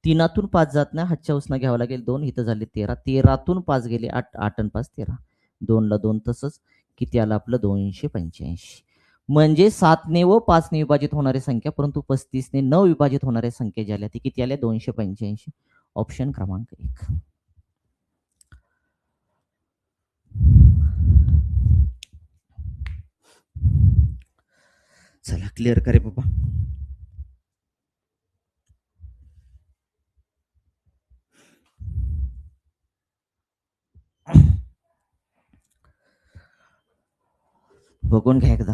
3तून 5 जात नाही हातच्या उसना घ्यावं लागेल 2 इथं झाले 13 13तून 5 गेले 8 8 आणि 5 13 2 ला 2 तसंच किती आलं आपलं 285 म्हणजे 7 ने व 5 ने विभाजित होणारी संख्या परंतु 35 ने न विभाजित होणाऱ्या संख्या ज्या आल्या ती किती आल्या 285 ऑप्शन क्रमांक 1. चला क्लिअर करे बाबा. बघून घ्या एकदा.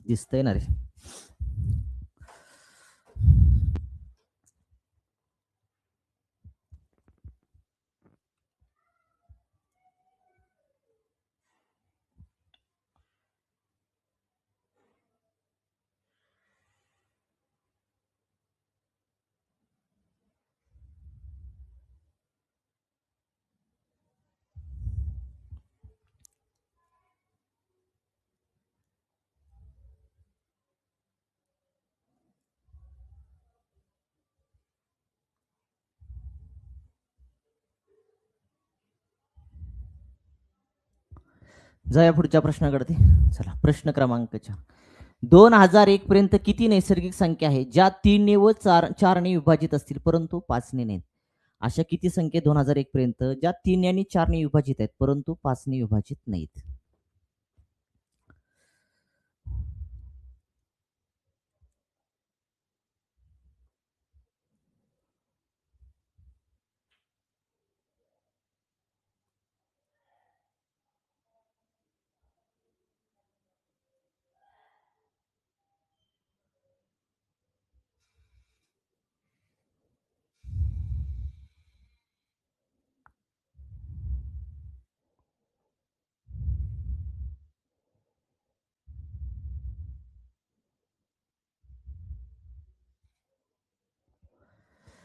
दिसतंय ना रे. जाऊया पुढच्या प्रश्नाकडे. चला प्रश्न क्रमांक 4. 2001 पर्यंत किती नैसर्गिक संख्या आहे ज्या 3 ने व 4 ने विभाजित असतील परंतु 5 ने नाहीत? अशा किती संख्या 2001 पर्यंत ज्या 3 आणि 4 ने विभाजित आहेत परंतु 5 ने विभाजित नाहीत?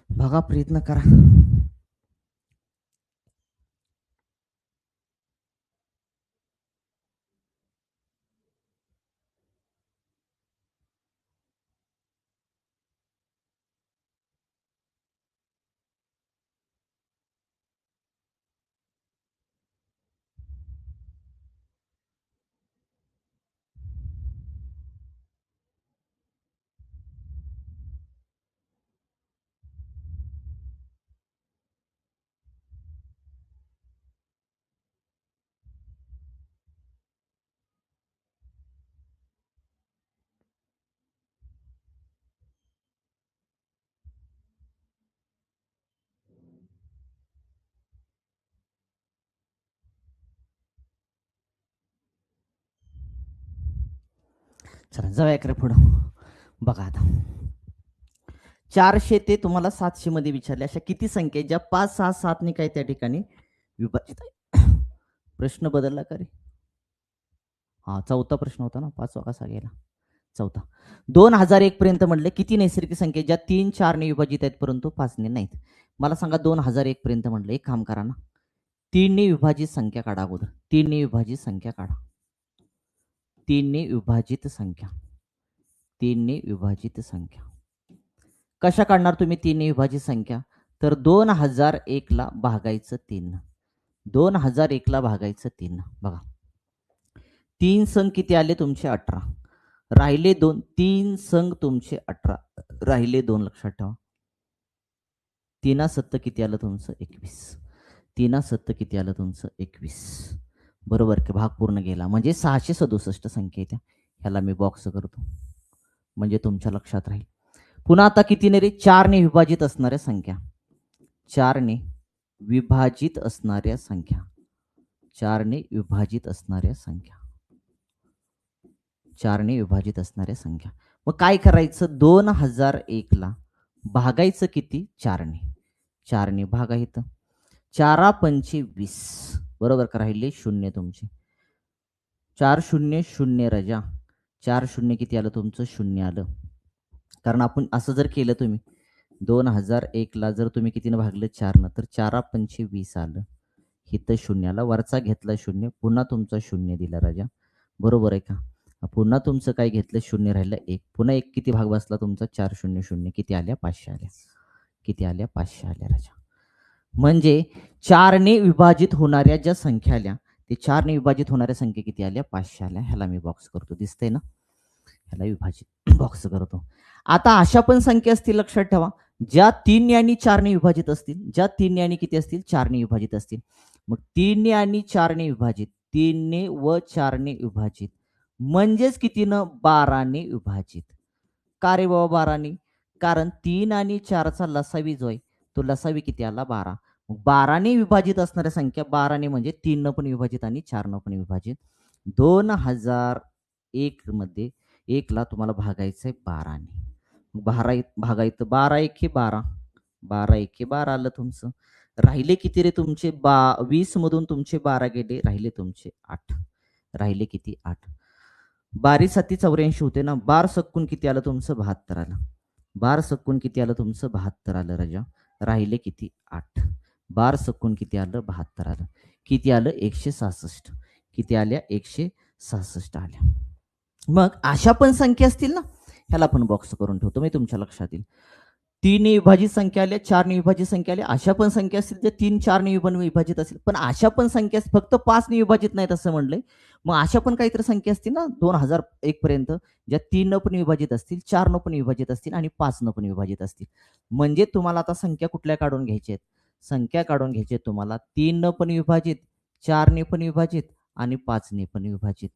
बघा प्रयत्न करा. चला जाऊया इकडे पुढं. बघा आता 400 ते तुम्हाला 700 मध्ये विचारले अशा किती संख्या ज्या 5 6 7 ने काय त्या ठिकाणी विभाजित आहे? प्रश्न बदलला का रे? हा चौथा प्रश्न होता ना 5वा कसा गेला? चौथा. 2001 पर्यंत म्हटले किती नैसर्गिक संख्या ज्या 3 4 ने विभाजित आहेत परंतु 5 ने नाहीत? मला सांगा 2001 पर्यंत म्हटलं एक काम करा ना 3 ने विभाजित संख्या काढा अगोदर. 3 ने विभाजित संख्या काढा. 3 ने विभाजित संख्या. 3 ने विभाजित संख्या. कशा काढणार तुम्ही 3 ने विभाजित संख्या? तर 2001 ला भागायचं 3. 2001 ला भागायचं 3. बघा 3 संघ किती आले तुमचे 18. राहिले 2. 3 संघ तुमचे 18. राहिले 2 लक्षात ठेवा. 3 7 किती आलं तुमचं 21. 3 7 किती आलं तुमचं 21. बरोबर की भाग पूर्ण गेला म्हणजे 667 संख्या येत्या. ह्याला मी बॉक्स करतो म्हणजे तुमच्या लक्षात राहील. पुन्हा आता कितीने रे 4 ने विभाजित असणाऱ्या संख्या. 4 ने विभाजित असणाऱ्या संख्या. 4 ने विभाजित असणाऱ्या संख्या. 4 ने विभाजित असणाऱ्या संख्या. मग काय करायचं 2001 ला भागायचं किती 4 ने. 4 ने भागायचं. 4 पंचे 20. बरोबर का राहिले शून्य तुमचे. 4 शून्य शून्य राजा. 4 शून्य किती आलं तुमचं शून्य आलं. कारण आपण असं जर केलं तुम्ही 2001 ला जर तुम्ही कितीनं भागलं 4 न तर 4 पंचे 20 आलं. हिथं शून्याला वरचा घेतला शून्य पुन्हा तुमचा शून्य दिला राजा. बरोबर आहे का. पुन्हा तुमचं काय घेतलं शून्य राहिलं 1. पुन्हा 1 किती भाग बसला तुमचा 4 शून्य शून्य किती आल्या 500 आल्या. किती आल्या 500 आल्या राजा. म्हणजे 4 ने विभाजित होणाऱ्या ज्या संख्या आल्या ते 4 ने विभाजित होणाऱ्या संख्या किती आल्या 500 आल्या. ह्याला मी बॉक्स करतो दिसतंय ना. ह्याला विभाजित बॉक्स करतो. आता अशा पण संख्या असतील लक्षात ठेवा ज्या 3 आणि 4 ने विभाजित असतील. ज्या 3 आणि किती असतील 4 ने विभाजित असतील. मग 3 आणि 4 ने विभाजित 3 ने व 4 ने विभाजित म्हणजेच कितीनं 12 ने विभाजित. का रे बाबा 12 ने. कारण 3 आणि 4चा लसावी जो आहे तो लसावी किती आला 12. 12 ने विभाजित असणाऱ्या संख्या 12 ने म्हणजे 3 न पण विभाजित आणि 4 न पण विभाजित. 2001 मध्ये 1 ला तुम्हाला भागायचंय 12 ने. 12 भागायचं 12 1 हे 12. 12 1 हे 12 आलं तुमचं. राहिले किती रे तुमचे 20 मधून तुमचे 12 गेले राहिले तुमचे 8. राहिले किती 8. 12 7 84 होते ना. 12 सक्कून किती आलं तुमचं 72 आलं. 12 सक्कून किती आलं तुमचं 72 आलं राजा. राहिले किती 8. 12 सक्कून किती आलं 72 आलं. किती आलं 166. किती आल्या 166 आल्या. मग अशा पण संख्या असतील ना. ह्याला पण बॉक्स करून ठेवतो मी तुमच्या लक्षात येईल. 3 ने विभाजित संख्या आल्या 4 ने विभाजित संख्या आल्या. अशा पण संख्या असतील ज्या 3 4 ने विभाजित असतील. पण अशा पण संख्या फक्त 5 ने विभाजित नाहीत असं म्हणलंय. मग अशा पण काहीतरी संख्या असतील ना 2001 पर्यंत ज्या 3 न पण विभाजित असतील 4 न पण विभाजित असतील आणि 5 न पण विभाजित असतील. म्हणजे तुम्हाला आता संख्या कुठल्या काढून घ्यायच्या आहेत. संख्या काढून घ्यायची तुम्हाला 3 न पण विभाजित 4 ने पण विभाजित आणि 5 ने पण विभाजित.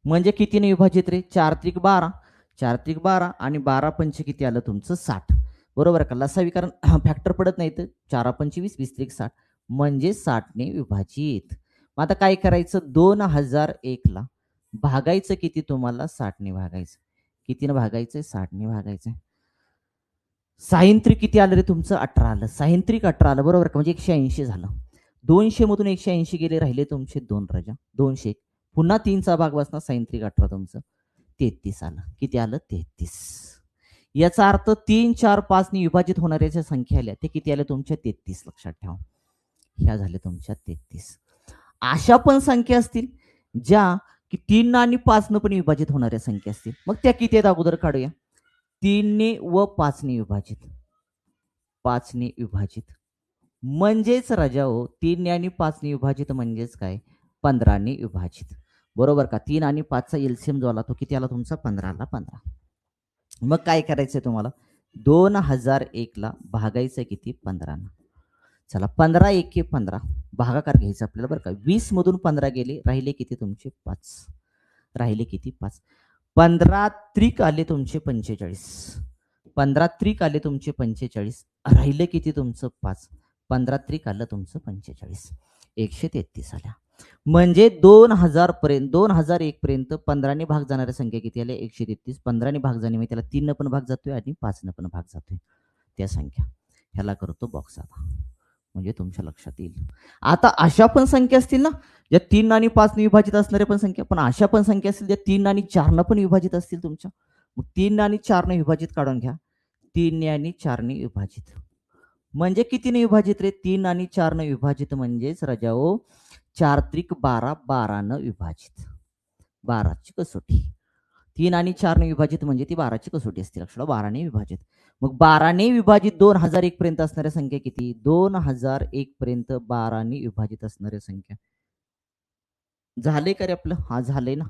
म्हणजे कितीने विभाजित रे 4 त्रिक 12. 4 त्रिक 12 आणि 12 पंच किती आलं तुमचं 60. बरोबर का लसावी कारण फॅक्टर पडत नाही तर 4 पंच 20 20 त्रिक 60 म्हणजे 60 ने विभाजित. मग आता काय करायचं 2001 ला भागायचं किती तुम्हाला 60 ने भागायचं. कितीने भागायचंय 60 ने भागायचंय. साहित्रिक किती आलं रे तुमचं 18 आलं. साहित्रिक 18 आलं बरोबर का म्हणजे 180 झालं. 200 मधून 180 गेले राहिले तुमचे 2 राजा. 200 पुन्हा 3चा भाग बसणार साहित्रिक 18 तुमचं 33 आलं. किती आलं 33. याचा अर्थ 3 4 5 ने विभाजित होणाऱ्या ज्या संख्या आल्या ते किती आल्या तुमच्या 33 लक्षात ठेवा. ह्या झाल्या तुमच्या 33. अशा पण संख्या असतील ज्या की 3 आणि 5 न पण विभाजित होणाऱ्या संख्या असतील. मग त्या किती आहेत अगोदर काढूया. 3 ने व 5 ने विभाजित. 5 ने विभाजित म्हणजेच राजा हो 3 ने आणि 5 ने विभाजित म्हणजेच काय 15 ने विभाजित. बरोबर का 3 आणि 5 चा एलसीएम जो आला तो किती आला तुमचा 15 ला 15. मग काय करायचंय तुम्हाला 2001 ला भागायचं किती 15 ना. चला 15 1 हे 15 भागाकार घ्यायचा आपल्याला बरं का. 20 मधून 15 गेले राहिले किती तुमचे 5. राहिले किती 5. 15 त्रिक आले तुमचे 45. 15 त्रिक आले तुमचे 45 राहिले किती तुमचं 5. 15 त्रिक आलं तुमचं 45. 133 आल्या. म्हणजे 2000 पर्यंत 2001 पर्यंत 15 ने भाग जाणाऱ्या संख्या किती आल्या 133. 15 ने भाग जाणे म्हणजे त्याला 3 न पण भाग जातोय आणि 5 न पण भाग जातोय त्या संख्या. ह्याला करतो बॉक्स आता म्हणजे तुमच्या लक्षात येईल. आता अशा पण संख्या असतील ना ज्या 3 आणि 5 ने विभाजित असणाऱ्या पण संख्या. पण अशा पण संख्या असतील ज्या 3 आणि 4 न पण विभाजित असतील तुमच्या. मग 3 आणि 4 ने विभाजित काढून घ्या. 3 ने आणि 4 ने विभाजित म्हणजे कितीने विभाजित रे 3 आणि 4 ने विभाजित म्हणजेच राजाओ 4 त्रिक 12 12 न विभाजित. 12 ची कसोटी 3 आणि 4 ने विभाजित म्हणजे ती 12ची कसोटी असते. लक्षात ठेवा 12 ने विभाजित. मग 12 ने विभाजित 2001 पर्यंत असणाऱ्या संख्या किती? 2001 पर्यंत 12 ने विभाजित असणाऱ्या संख्या. झालंय का रे आपलं? हा झालंय ना?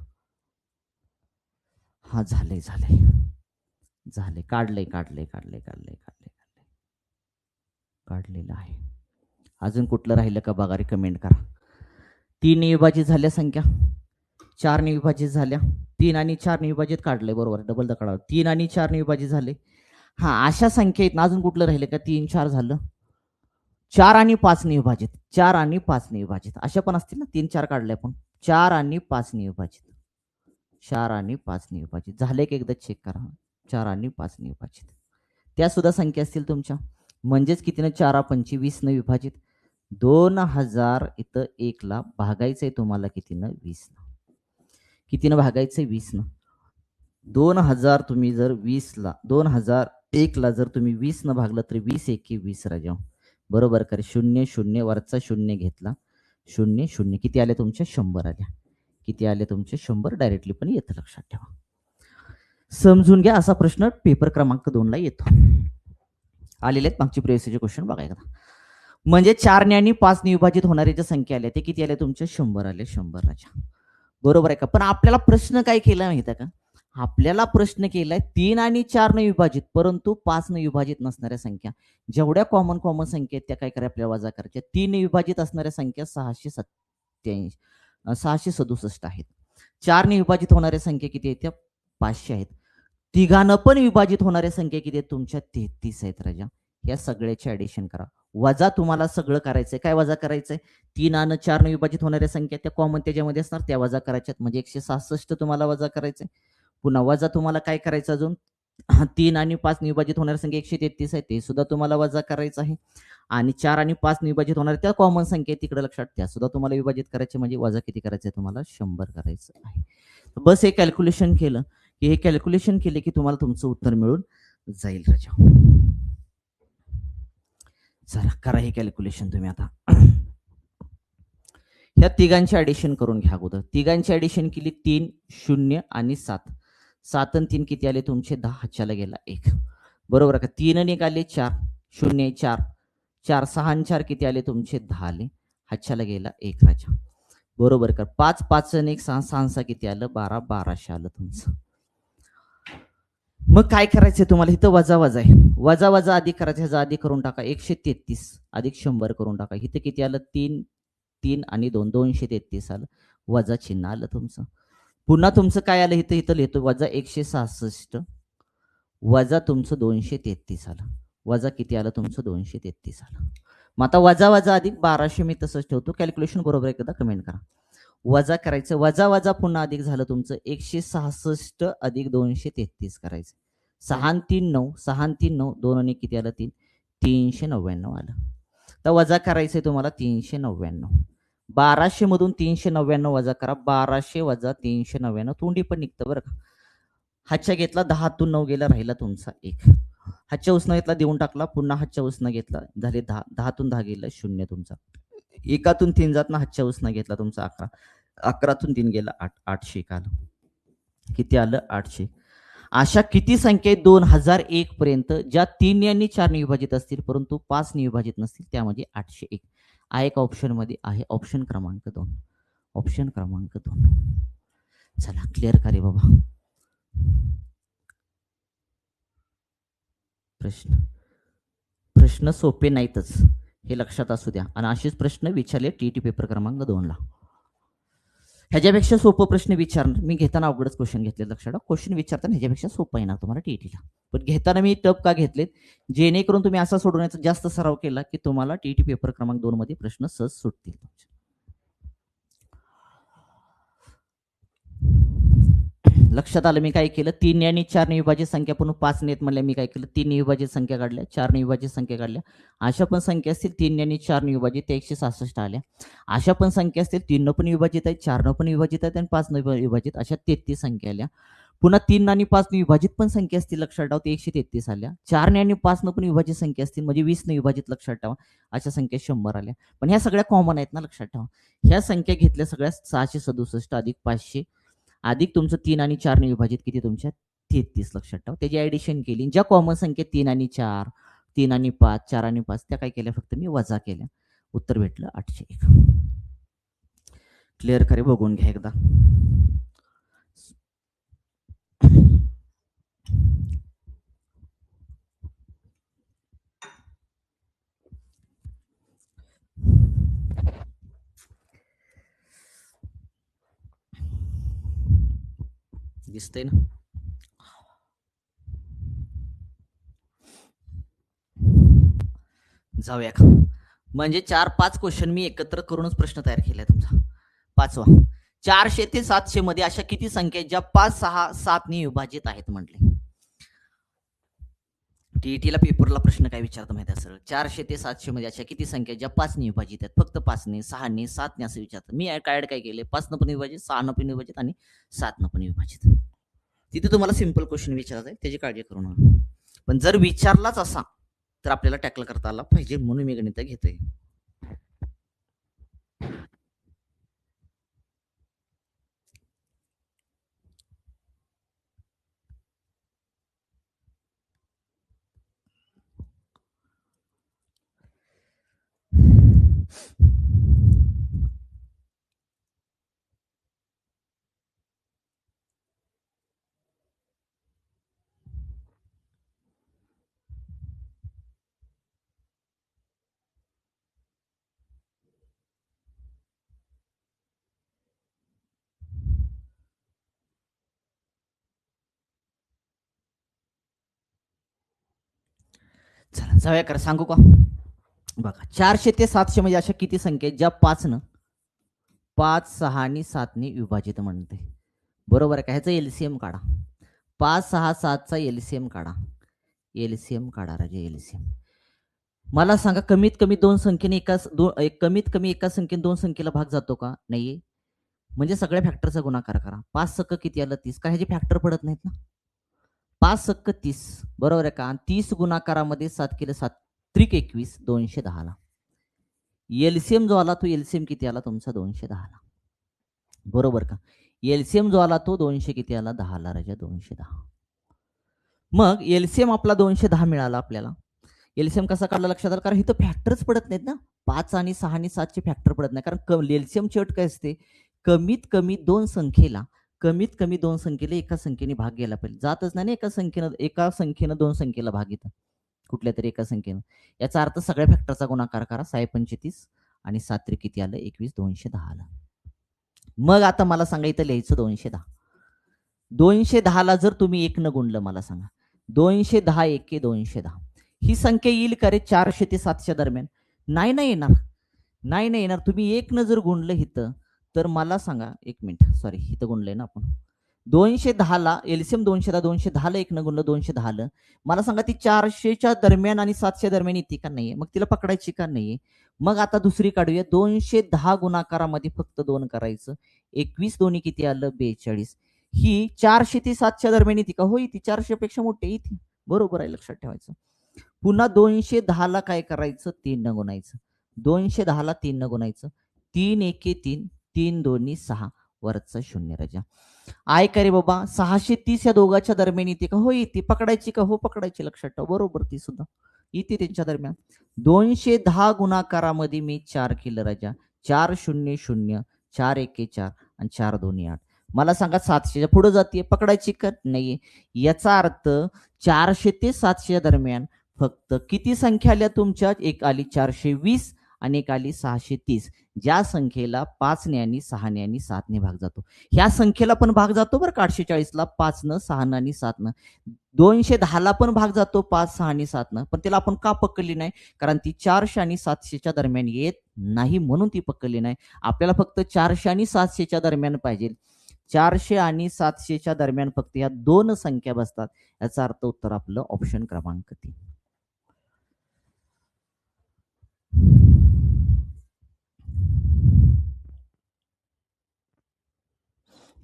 हा झालंय झालंय झालंय काढलंय काढलंय काढलंय काढलंय काढलंय काढलेलं आहे. अजून कुठलं राहिलं का बघा रे, कमेंट करा. 3 ने विभाजित झाल्या संख्या, 4 ने विभाजित झाल्या, 3 आणि 4 ने विभाजित काढलंय, बरोबर डबल द काढावं. 3 आणि 4 ने विभाजित झाले. हा अशा संख्या आहेत ना. अजून कुठलं राहिलं का? 3 4 झालं. 4 आणि 5 ने विभाजित, 4 आणि 5 ने विभाजित अशा पण असतील ना. 3 4 काढले आपण. 4 आणि 5 ने विभाजित, 4 आणि 5 ने विभाजित झाले की एकदा चेक करा. 4 आणि 5 ने विभाजित त्या सुद्धा संख्या असतील तुमच्या. म्हणजेच कितीनं? 4 5 20 ने विभाजित. 2000 इथं 1 ला भागायचंय तुम्हाला कितीनं? 20 न. कितीनं भागायचंय? 20 न. 2000 तुम्ही जर 20 ला 2001 ला जर तुम्ही 20 न भागलं तर 20 एके 20 राजा, बरोबर कर. 0 0 वरचा 0 घेतला, 0 0 किती आले तुमचे? 100 आल्या. किती आले तुमचे? 100 डायरेक्टली पण येतं, लक्षात ठेवा. समजून घ्या. असा प्रश्न पेपर क्रमांक 2 ला येतो. आलेले आहेत मागची प्रिव्हियस क्वेश्चन बघा एकदा. म्हणजे 4 ने आणि 5 ने विभाजित होणारे जे संख्या आल्या ते किती आले तुमचे? 100 आले. 100 राजा, बरोबर आहे का? पण आपल्याला प्रश्न काय केला माहिती आहे का? आपल्याला प्रश्न केलाय 3 आणि 4 ने विभाजित परंतु 5 ने विभाजित नसणाऱ्या संख्या. जेवढ्या कॉमन संख्या आहेत त्या काय करायच्या? आपल्याला वजा करायच्या. 3 ने विभाजित असणाऱ्या संख्या 667 आहेत. 4 ने विभाजित होणाऱ्या संख्या किती आहेत? त्या 500 आहेत. तिघानं पण विभाजित होणाऱ्या संख्या किती आहेत तुमच्या? 33 आहेत राजा. या सगळ्याचे ऍडिशन करा. वजा तुम्हाला सगळं करायचंय. काय वजा करायचंय? 3 आणि 4 ने विभाजित होणाऱ्या संख्या त्या कॉमन त्याच्यामध्ये असणार त्या वजा करायच्यात. म्हणजे 166 तुम्हाला वजा करायचंय. पुन्हा वजा तुम्हाला काय करायचं अजून? 3 आणि 5 ने विभाजित होणाऱ्या संख्या 133 आहे, ते सुद्धा तुम्हाला वजा करायचं आहे. आणि 4 आणि 5 ने विभाजित होणाऱ्या त्या कॉमन संख्या तिकडे लक्षात, त्या सुद्धा तुम्हाला विभाजित करायचे. म्हणजे वजा किती करायचंय तुम्हाला? 100 करायचं आहे. बस हे कॅल्क्युलेशन केलं की हे कॅल्क्युलेशन केले की तुम्हाला तुमचं उत्तर मिळून जाईल राजा. चला करा हे कॅल्क्युलेशन तुम्ही आता. ह्या तिघांची ऍडिशन करून घ्या अगोदर. तिघांची ऍडिशन केली 3 0 आणि 7. 7 आणि 3 किती आले तुमचे? 10. हातच्याला गेला 1, बरोबर का? 3 आणि 1 आले 4, 0 4 4 6 आणि 4 किती आले तुमचे? 10 आले. हातच्याला गेला 1 राजा, बरोबर का? 5 5 आणि 1 6 6 6 किती आलं? 12. 1200 आलं तुमचं. मग काय करायचंय तुम्हाला? इथं वजा वजा आहे. वजा वजा अधिक करायचं. ह्याचा अधिक करून टाका. 133 अधिक 100 करून टाका. इथं किती आलं? 3 3 आणि 2 233 आलं. वजा चिन्ह आलं तुमचं. पुन्हा तुमचं काय आलं? इथं इथं लिहितो वजा 166 वजा तुमचं 233 आलं. वजा किती आलं तुमचं? 233 आलं. मग आता वजा वजा अधिक 1200 मी तसंच ठेवतो. कॅल्क्युलेशन बरोबर एकदा कमेंट करा. वजा करायचं. वजा वजा पुन्हा अधिक झालं तुमचं 166 अधिक 233 करायचं. 6 आणि 3 9 6 आणि 3 9 2 आणि किती आलं? 3 399 आलं. तर वजा करायचंय तुम्हाला 399. 1200 मधून 399 वजा करा. 1200 वजा 399 तोंडी पण निघतं बरं का. हातच्या घेतला 10तून 9 गेला, राहिला तुमचा 1. हातच्या उसनं घेतला देऊन टाकला. पुन्हा हातच्या उसनं घेतला झाले 10. 10तून 10 गेला 0 तुमचा. 1तून 3 जात ना. हातच्या उसनं घेतला तुमचा 11. 11तून 3 गेला 8. 800 आलं. किती आलं? 800. अशा किती संख्या आहेत 2001 पर्यंत ज्या 3 आणि 4 ने विभाजित असतील परंतु 5 ने विभाजित नसतील? त्यामध्ये 801 आहे का ऑप्शन मध्ये? आहे. ऑप्शन क्रमांक 2. ऑप्शन क्रमांक 2. चला क्लिअर करे बाबा. प्रश्न सोपे नाहीतच हे लक्षात असू द्या. आणि असेच प्रश्न विचारले टीटी पेपर क्रमांक 2 ला. ह्याच्यापेक्षा सोपं प्रश्न विचारणार मी. घेताना अवघडच क्वेश्चन घेतले, लक्षात. क्वेश्चन विचारताना ह्याच्यापेक्षा सोपं येणार तुम्हाला टीईटीला. पण घेताना मी टप का घेतलेत? जेणेकरून तुम्ही असा सोडवण्याचा जास्त सराव केला की तुम्हाला टीईटी पेपर क्रमांक 2 मध्ये प्रश्न सहज सुटतील. लक्षात आलं मी काय केलं? 3 आणि 4 ने विभाजित संख्या पण 5 नेत म्हणल्या मी काय केलं? 3 ने विभाजित संख्या काढल्या, 4 ने विभाजित संख्या काढल्या. अशा पण संख्या असतील 3 आणि 4 ने विभाजित, त्या 166 आल्या. अशा पण संख्या असतील 3 न पण विभाजित आहेत, 4 न पण विभाजित आहेत आणि 5 न विभाजित, अशा 33 संख्या आल्या. पुन्हा 3 आणि 5 ने विभाजित पण संख्या असतील, लक्षात ठेवा, ते 133 आल्या. 4 ने आणि 5 न पण विभाजित संख्या असतील म्हणजे 20 ने विभाजित, लक्षात ठेवा, अशा संख्या 100 आल्या. पण ह्या सगळ्या कॉमन आहेत ना, लक्षात ठेवा. ह्या संख्या घेतल्या सगळ्या 667 अधिक 500 अधिक तुमचं 3 आणि 4 ने विभाजित किती तुमच्या 33 लक्षात ठेवा. त्याची ॲडिशन केली. ज्या कॉमन संख्या 3 आणि 4, 3 आणि 5, 4 आणि 5 त्या काय केल्या फक्त मी वजा केल्या. उत्तर भेटलं 801. क्लिअर करे बघून घ्या एकदा. दिसतंय ना? जाऊया का? म्हणजे 4-5 क्वेश्चन मी एकत्र करूनच प्रश्न तयार केलाय तुमचा. 5वा 400 ते 700 मध्ये अशा किती संख्या आहेत ज्या 5, 6, 7 ने विभाजित आहेत म्हटले. टीईटीला पेपरला प्रश्न काय विचारतो माहिती आहे सरळ 400 ते 700 मध्ये अशा किती संख्या ज्या 5 ने विभाजित आहेत. फक्त 5 ने, 6 ने, 7 ने असं विचारतं. मी काय केले 5 न पण विभाजित, 6 न पण विभाजित आणि 7 न पण विभाजित. तिथे तुम्हाला सिंपल क्वेश्चन विचारायचा आहे त्याची काळजी करू नका. पण जर विचारलाच असा तर आपल्याला टॅकल करता आला पाहिजे म्हणून मी गणित घेतोय. चला जाऊया करा सांगू का बघा 400 ते 700 म्हणजे अशा किती संख्या ज्या 5 न 5, 6 आणि 7 ने विभाजित म्हणते. बरोबर आहे का? ह्याचं एलसीएम काढा. 5, 6, 7 चा एलसीएम काढा. एलसीएम काढा राजा एलसीएम. मला सांगा कमीत कमी दोन संख्येने कमीत कमी एका संख्येने दोन संख्येला भाग जातो का? नाही. म्हणजे सगळ्या फॅक्टरचा गुणाकार करा. 5 सक्क किती आलं 30. का ह्याचे फॅक्टर पडत नाहीत ना? 5 सक्क 30 बरोबर आहे का? 30 गुणाकारामध्ये 7 केलं 7 त्रिक 21 210 ला. एलसीएम जो आला तो एलसीएम किती आला तुमचा 210 ला. बरोबर का? एलसीएम जो आला तो 200 किती आला 10 ला राजा 210. मग एलसीएम आपला 210 मिळाला आपल्याला. एलसीएम कसा काढला लक्षात आलं कारण इथं फॅक्टरच पडत नाहीत ना 5 आणि 6 आणि 7 चे फॅक्टर पडत नाही कारण एलसीएमची अट काय असते कमीत कमी दोन संख्येला एका संख्येने भाग गेला पाहिजे जातच नाही एका संख्येनं दोन संख्येला भाग येतं कुठल्या तरी एका संख्येनं याचा अर्थ सगळ्या फॅक्टरचा गुणाकार करा 635 आणि 7 त्रिक किती आलं 21 210 आलं. मग आता मला सांगा इथं लिहायचं 210. 210 ला जर तुम्ही 1 न गुणलं मला सांगा 210 एके 210 ही संख्या येईल का रे 400 ते 700 दरम्यान? नाही नाही येणार. नाही नाही येणार. तुम्ही 1 न जर गुणलं इथं तर मला सांगा 1 मिनिट सॉरी इथं गुणलंय ना आपण 210 ला एलसीएम 210 ला 1 न गुणलं 210 ला मला सांगा ती 400च्या दरम्यान आणि 700 दरम्यान येते का नाहीये मग तिला पकडायची का नाहीये. मग आता दुसरी काढूया 210 गुणाकारामध्ये फक्त 2 करायचं 21 दोन्ही किती आलं 42 ही 400 ते 700 दरम्यान येते का हो ती 400 पेक्षा मोठी येते बरोबर आहे लक्षात ठेवायचं. पुन्हा 210 ला काय करायचं 3 न गुणायचं 210 ला 3 न गुणायचं 3 एके 3 3 दोन्ही 6 वरचं शून्य राजा. आय का रे बाबा 630 या दोघांच्या दरम्यान येते का हो येते पकडायची का हो पकडायची लक्षात ठेवा बरोबर ती सुद्धा येते त्यांच्या दरम्यान. 210 गुणाकारामध्ये मी 4 केलं राजा 4 0 0 4 एके 4 आणि 4 दोन्ही 8 मला सांगा 700च्या पुढे जाते पकडायची का नाहीये. याचा अर्थ 400 ते 700 दरम्यान फक्त किती संख्या आल्या तुमच्या एक आली 420 आणि एक आली 630 ज्या संख्येला 5 ने आणि 6 ने आणि 7 ने भाग जातो ह्या संख्येला पण भाग जातो बरं का 840 ला 5 न 6 न आणि 7 न 210 ला पण भाग जातो 5 6 आणि 7 न पण त्याला आपण का पकडली नाही कारण ती 400 आणि 700च्या दरम्यान येत नाही म्हणून ती पकडली नाही. आपल्याला फक्त 400 आणि 700च्या दरम्यान पाहिजे 400 आणि 700च्या दरम्यान फक्त या दोन संख्या बसतात याचा अर्थ उत्तर आपलं ऑप्शन क्रमांक 3.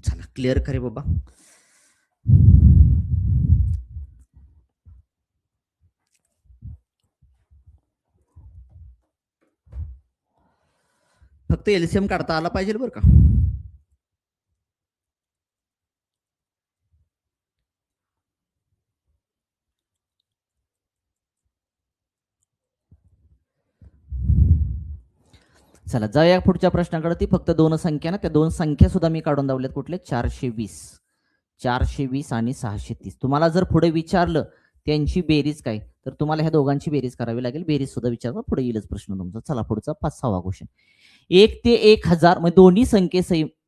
चला क्लिअर करे बाबा. फक्त एलसीएम काढता आला पाहिजे बरं का. चला जाऊया पुढच्या प्रश्नाकडे. ती फक्त दोन संख्या ना, त्या दोन संख्या सुद्धा मी काढून दावल्यात. कुठले? 420 आणि 630. तुम्हाला जर पुढे विचारलं त्यांची बेरीज काय, तर तुम्हाला ह्या दोघांची बेरीज करावी लागेल. बेरीज सुद्धा विचारता पुढे येईलच प्रश्न तुमचा. चला पुढचा 5-6वा क्वेश्चन. 1 ते 1000 म्हणजे दोन्ही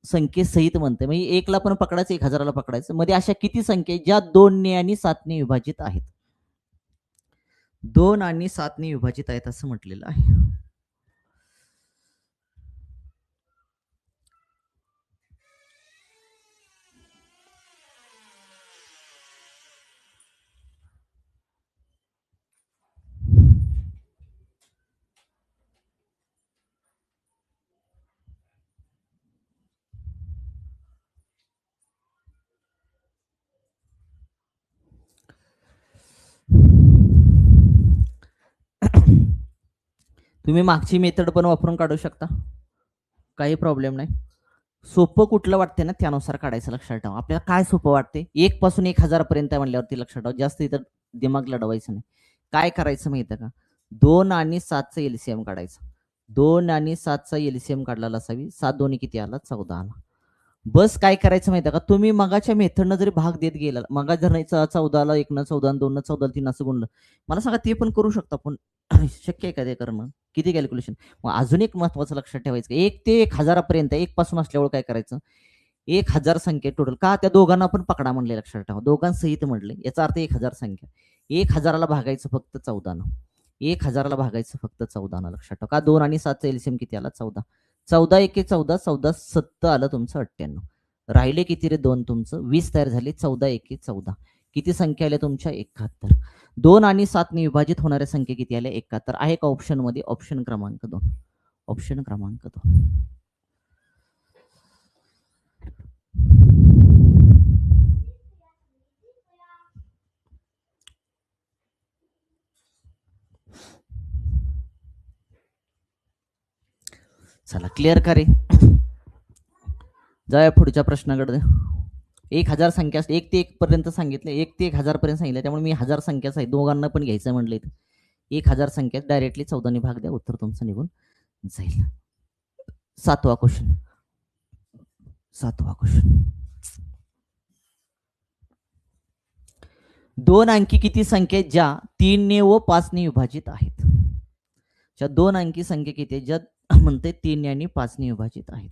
संख्येसहित म्हणते, म्हणजे 1 ला पण पकडायचं, 1000 ला पकडायचं. मध्ये अशा किती संख्या ज्या 2 ने आणि 7 ने विभाजित आहेत? 2 आणि 7 ने विभाजित आहेत असं म्हटलेलं आहे. तुम्ही मागची मेथड पण वापरून काढू शकता, काही प्रॉब्लेम नाही. सोपं कुठलं वाटते ना त्यानुसार काढायचं. लक्षात ठेवा, आपल्याला काय सोपं वाटते. 1 पासून 1000 पर्यंत म्हणल्यावरती लक्षात ठेवा, जास्त इथं दिमाग लढवायचं नाही. काय करायचं माहिती का, 2 आणि 7चं एलसीएम काढायचं. 2 आणि 7चा एलसीएम काढलेला असावी. 7 दोन्ही किती आला? 14 आला. बस काय करायचं माहिती का, तुम्ही मगाच्या मेथडनं जरी भाग देत गेला, मगा जर 14ला 1 न 14, 2 न 14, 3 असं गुणलं, मला सांगा ते पण करू शकता. पण शक्य आहे का ते करणं? किती कॅल्क्युलेशन. मग अजून एक महत्वाचं लक्षात ठेवायचं, 1 ते 1000 पर्यंत, 1 पासून असल्यावर काय करायचं, 1000 संख्या टोटल. का? त्या दोघांना पण पकडा म्हणले. लक्षात ठेवा, दोघांसहित म्हणले, याचा अर्थ 1000 संख्या. 1000ला भागायचं फक्त 14 न. 1000ला भागायचं फक्त 14 न. लक्षात ठेवा, का 2 आणि 7चा एलसीएम किती आला? 14. 14 एके 14, 14 7 आलं तुमचं 98. राहिले किती रे? 2 तुमचं 20 तयार झाले. 14 एके 14. किती संख्या आल्या तुमच्या? 71. 2 आणि 7 ने विभाजित होणाऱ्या संख्या किती आल्या? 71. आहे का ऑप्शन मध्ये? ऑप्शन क्रमांक 2. ऑप्शन क्रमांक 2. चला क्लिअर का रे? जाऊया पुढच्या प्रश्नाकडे. 1000 संख्या 1 ते 1 पर्यंत सांगितले, 1 ते 1000 पर्यंत सांगितलं, त्यामुळे मी 1000 संख्याच आहे, दोघांना पण घ्यायचं म्हणले. 1000 संख्या डायरेक्टली 14 ने भाग द्या, उत्तर तुमचं निघून जाईल. 7वा क्वेश्चन. 7वा क्वेश्चन. 2 अंकी किती संख्या ज्या 3 ने व 5 ने विभाजित आहेत? ज्या 2 अंकी संख्या किती ज्या म्हणते 3 आणि 5 ने विभाजित आहेत?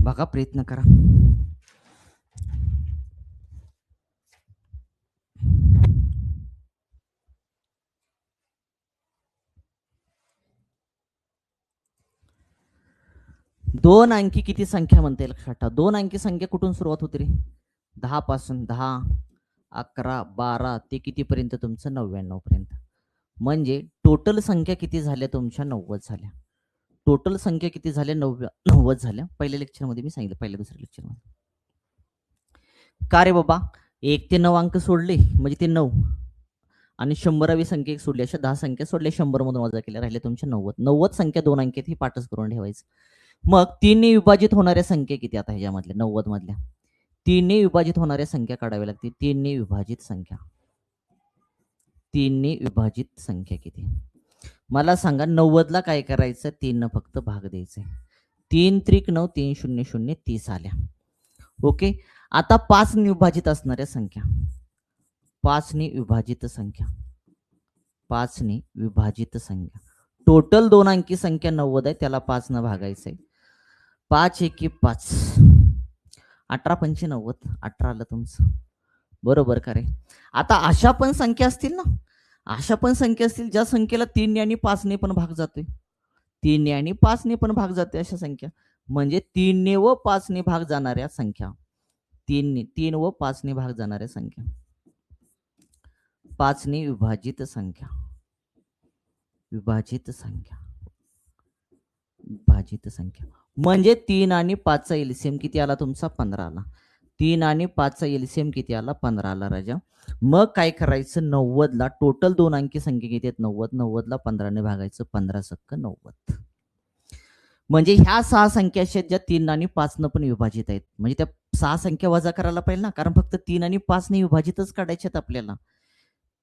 बघा, प्रयत्न करा. दोन अंकी किती संख्या म्हणते? लक्षात ठेवा, 2 अंकी संख्या कुठून सुरुवात होते रे? 10 पासून. 10, 11, 12 ते कितीपर्यंत तुमचं? 99 पर्यंत. म्हणजे टोटल संख्या किती झाल्या तुमच्या? 90 झाल्या. टोटल संख्या किती झाल्या? 90 झाल्या. पहिल्या लेक्चरमध्ये मी सांगितलं, पहिल्या दुसऱ्या लेक्चरमध्ये. का रे बाबा? 1 ते 9 अंक सोडले म्हणजे ते 9, आणि 100वी संख्या एक सोडली. अशा 10 संख्या सोडल्या, 100 मधून वजा केल्या, राहिले तुमच्या 90. 90 संख्या 2 अंकीत, ही पाठच करून ठेवायचं. मग 3 ने विभाजित होणाऱ्या संख्या किती आता ह्याच्यामधल्या 90 मधल्या? 3 ने विभाजित होणाऱ्या संख्या काढावी लागते. 3 ने विभाजित संख्या, 3 ने विभाजित संख्या किती? मला सांगा. 90ला काय करायचं? 3 न फक्त भाग द्यायचा. 3 त्रिक 9, 3 0 0 30 आल्या. ओके. आता 5 ने विभाजित असणाऱ्या संख्या, 5 ने विभाजित संख्या, 5 ने विभाजित संख्या. टोटल 2 अंकी संख्या 90 आहे, त्याला 5 न भागायचं आहे. 5 एके 5, 18 पंचे 90, 18 आलं तुमचं. बरोबर का रे? आता अशा पण संख्या असतील ना, अशा पण संख्या असतील ज्या संख्येला 3 ने आणि 5 ने पण भाग जातोय. 3 ने आणि 5 ने पण भाग जाते अशा संख्या. म्हणजे 3 ने व 5 ने भाग जाणाऱ्या संख्या तीन व 5 ने भाग जाणाऱ्या संख्या, 5 ने विभाजित संख्या, विभाजित संख्या, विभाजित संख्या म्हणजे 3 आणि 5 चा एलसीएम किती आला तुमचा? 15 आला. 3 आणि 5 चा एलसीएम किती आला? 15 आला राजा. मग काय करायचं? 90 ला टोटल 2 अंकी संख्या किती आहेत? 90. 90 ला 15 ने भागायचं. 15 सक्क 90. म्हणजे ह्या 6 संख्या अशा आहेत ज्या 3 आणि 5 न पण विभाजित आहेत. म्हणजे त्या 6 संख्या वजा करायला पाहिजे ना, कारण फक्त 3 आणि 5 ने विभाजितच काढायचे आहेत आपल्याला.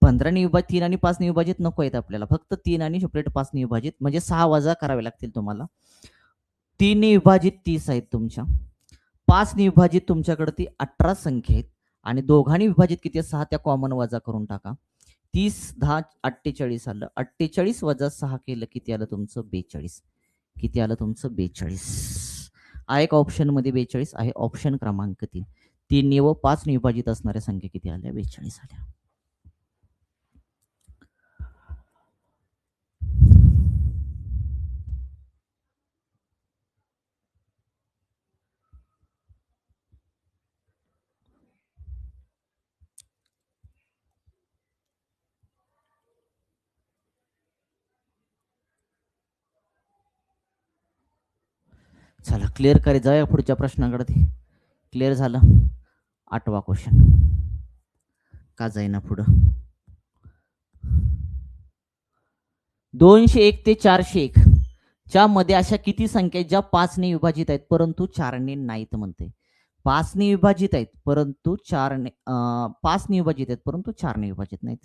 15 ने 3 आणि 5 ने विभाजित नको आहेत आपल्याला. फक्त 3 आणि सेपरेट 5 ने विभाजित, म्हणजे 6 वजा करावे लागतील तुम्हाला. 3 ने विभाजित 30 आहेत तुमच्या. 5 ने विभाजित तुमच्याकडे ती 18 संख्या आहेत आणि दोघांनी विभाजित किती आहे? 6. त्या कॉमन वजा करून टाका. 30 10 48 आलं. 48 वजा 6 केलं किती आलं तुमचं? 42. किती आलं तुमचं? 42. आहे का ऑप्शन मध्ये 42? आहे. ऑप्शन क्रमांक 3. 3 ने व 5 ने विभाजित असणाऱ्या संख्या किती आल्या? 42 आल्या. चला क्लिअर करे जाऊया पुढच्या प्रश्नाकडे. क्लिअर झालं? 8वा क्वेश्चन का जाईना पुढं? 201 ते 401 च्या मध्ये अशा किती संख्या ज्या 5 ने विभाजित आहेत परंतु 4 ने नाहीत म्हणते. 5 ने विभाजित आहेत परंतु 4 ने 5 ने विभाजित आहेत परंतु 4 ने विभाजित नाहीत.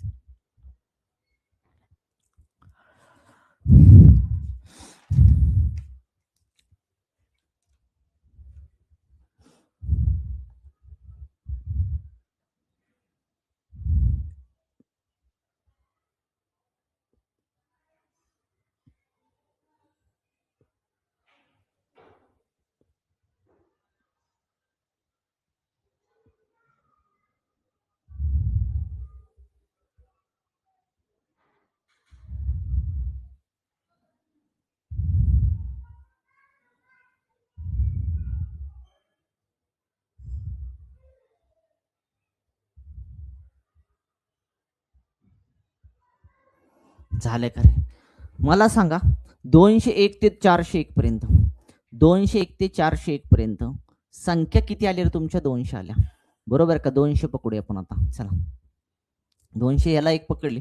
झाले का रे? मला सांगा 201 ते 401 पर्यंत, 201 ते 401 पर्यंत संख्या किती आल्या रे तुमच्या? 200 आल्या. बरोबर का? 200 पकडूया आपण आता. चला 200 याला एक पकडली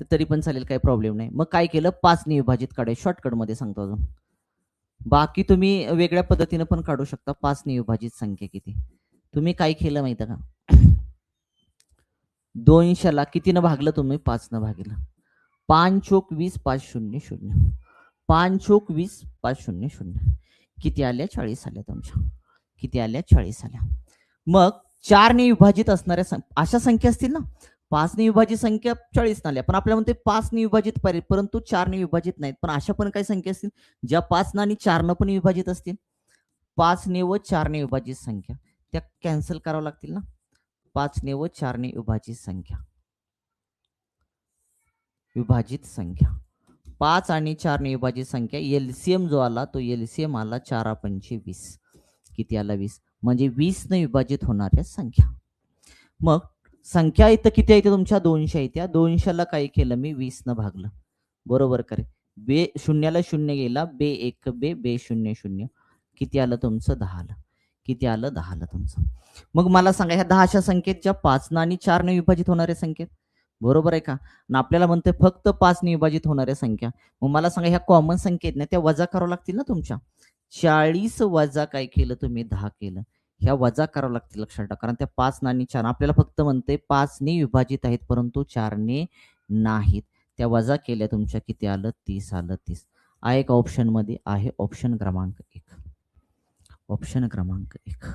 तर तरी पण चालेल, काही प्रॉब्लेम नाही. मग काय केलं? 5 ने विभाजित काढायचं. शॉर्टकट मध्ये सांगतो अजून. बाकी तुम्ही वेगळ्या पद्धतीने पण काढू शकता. 5 ने विभाजित संख्या किती? तुम्ही काय केलं माहिती का? 200 ला कितीनं भागलं तुम्ही? 5 न भागलं. 5 चोक 20 5 0 0. 5 चोक 20 5 0 0. किती आल्या? 40 आल्या तुमच्या. किती आल्या? 40 आल्या. मग 4 ने विभाजित असणाऱ्या अशा संख्या असतील ना, 5 ने विभाजित संख्या 40 आल्या, पण आपल्याला म्हणते 5 ने विभाजित परंतु 4 ने विभाजित नाहीत. पण अशा पण काही संख्या असतील ज्या 5 आणि 4 न पण विभाजित असतील. 5 ने व 4 ने विभाजित संख्या त्या कॅन्सल कराव्या लागतील ना. 5 ने व 4 ने विभाजित संख्या, विभाजित संख्या 5 आणि 4 ने विभाजित संख्या एलसीएम जो आला तो एलसीएम आला 4 पंचे 20. किती आला? 20. म्हणजे 20 ने विभाजित होणाऱ्या संख्या. मग संख्या इथं किती आहे तुमच्या? 200 आहे. त्या 200 ला काय केलं मी? 20 न भागलं. बरोबर करे. बे शून्याला शून्य गेला. बे एक बे बे 0 0. किती आलं तुमचं? 10 आलं. किती आलं? 10 आलं तुमचं. मग मला सांगा ह्या 10 अशा संख्येत ज्या 5 आणि 4 ने विभाजित होणाऱ्या संख्येत. बरोबर आहे का? आणि आपल्याला म्हणते फक्त 5 ने विभाजित होणाऱ्या संख्या. मग मला सांगा ह्या कॉमन संख्येत ना त्या वजा कराव्या लागतील ना तुमच्या. 40 वजा काय केलं तुम्ही? 10 केलं. ह्या वजा कराव्या लागतील, लक्षात ठेवा. कारण त्या 5 आणि 4 आपल्याला फक्त म्हणते 5 ने विभाजित आहेत परंतु 4 ने नाहीत. त्या वजा केल्या तुमच्या. किती आलं? 30 आलं. 30 आहे का ऑप्शन मध्ये? आहे. ऑप्शन क्रमांक 1. ऑप्शन क्रमांक 1.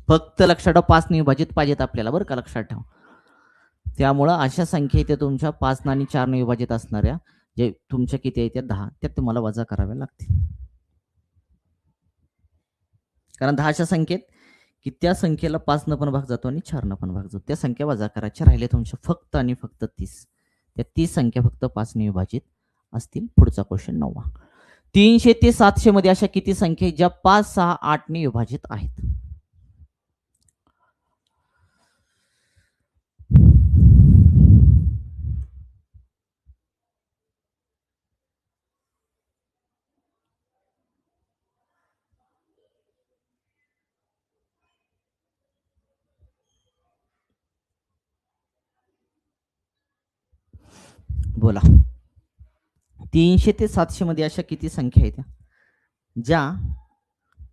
फक्त लक्षात ठेवा 5 ने विभाजित पाहिजेत आपल्याला, बरं का? लक्षात ठेवा. त्यामुळं अशा संख्या इथे तुमच्या 5 आणि 4 ने विभाजित असणाऱ्या जे तुमच्या किती आहेत त्या 10 त्या तुम्हाला वजा कराव्या लागतील. कारण 10च्या संख्येत की त्या संख्येला 5 न पण भाग जातो आणि 4 न पण भाग जातो. त्या संख्या वजा करायच्या राहिले तुमच्या फक्त आणि फक्त 30. त्या 30 संख्या फक्त 5 ने विभाजित असतील. पुढचा क्वेश्चन 9वा. 300 ते 700 मध्ये अशा किती संख्या आहेत ज्या 5, 6, 8 ने विभाजित आहेत? बोला. 300 ते 700 मध्ये अशा किती संख्या आहेत ज्या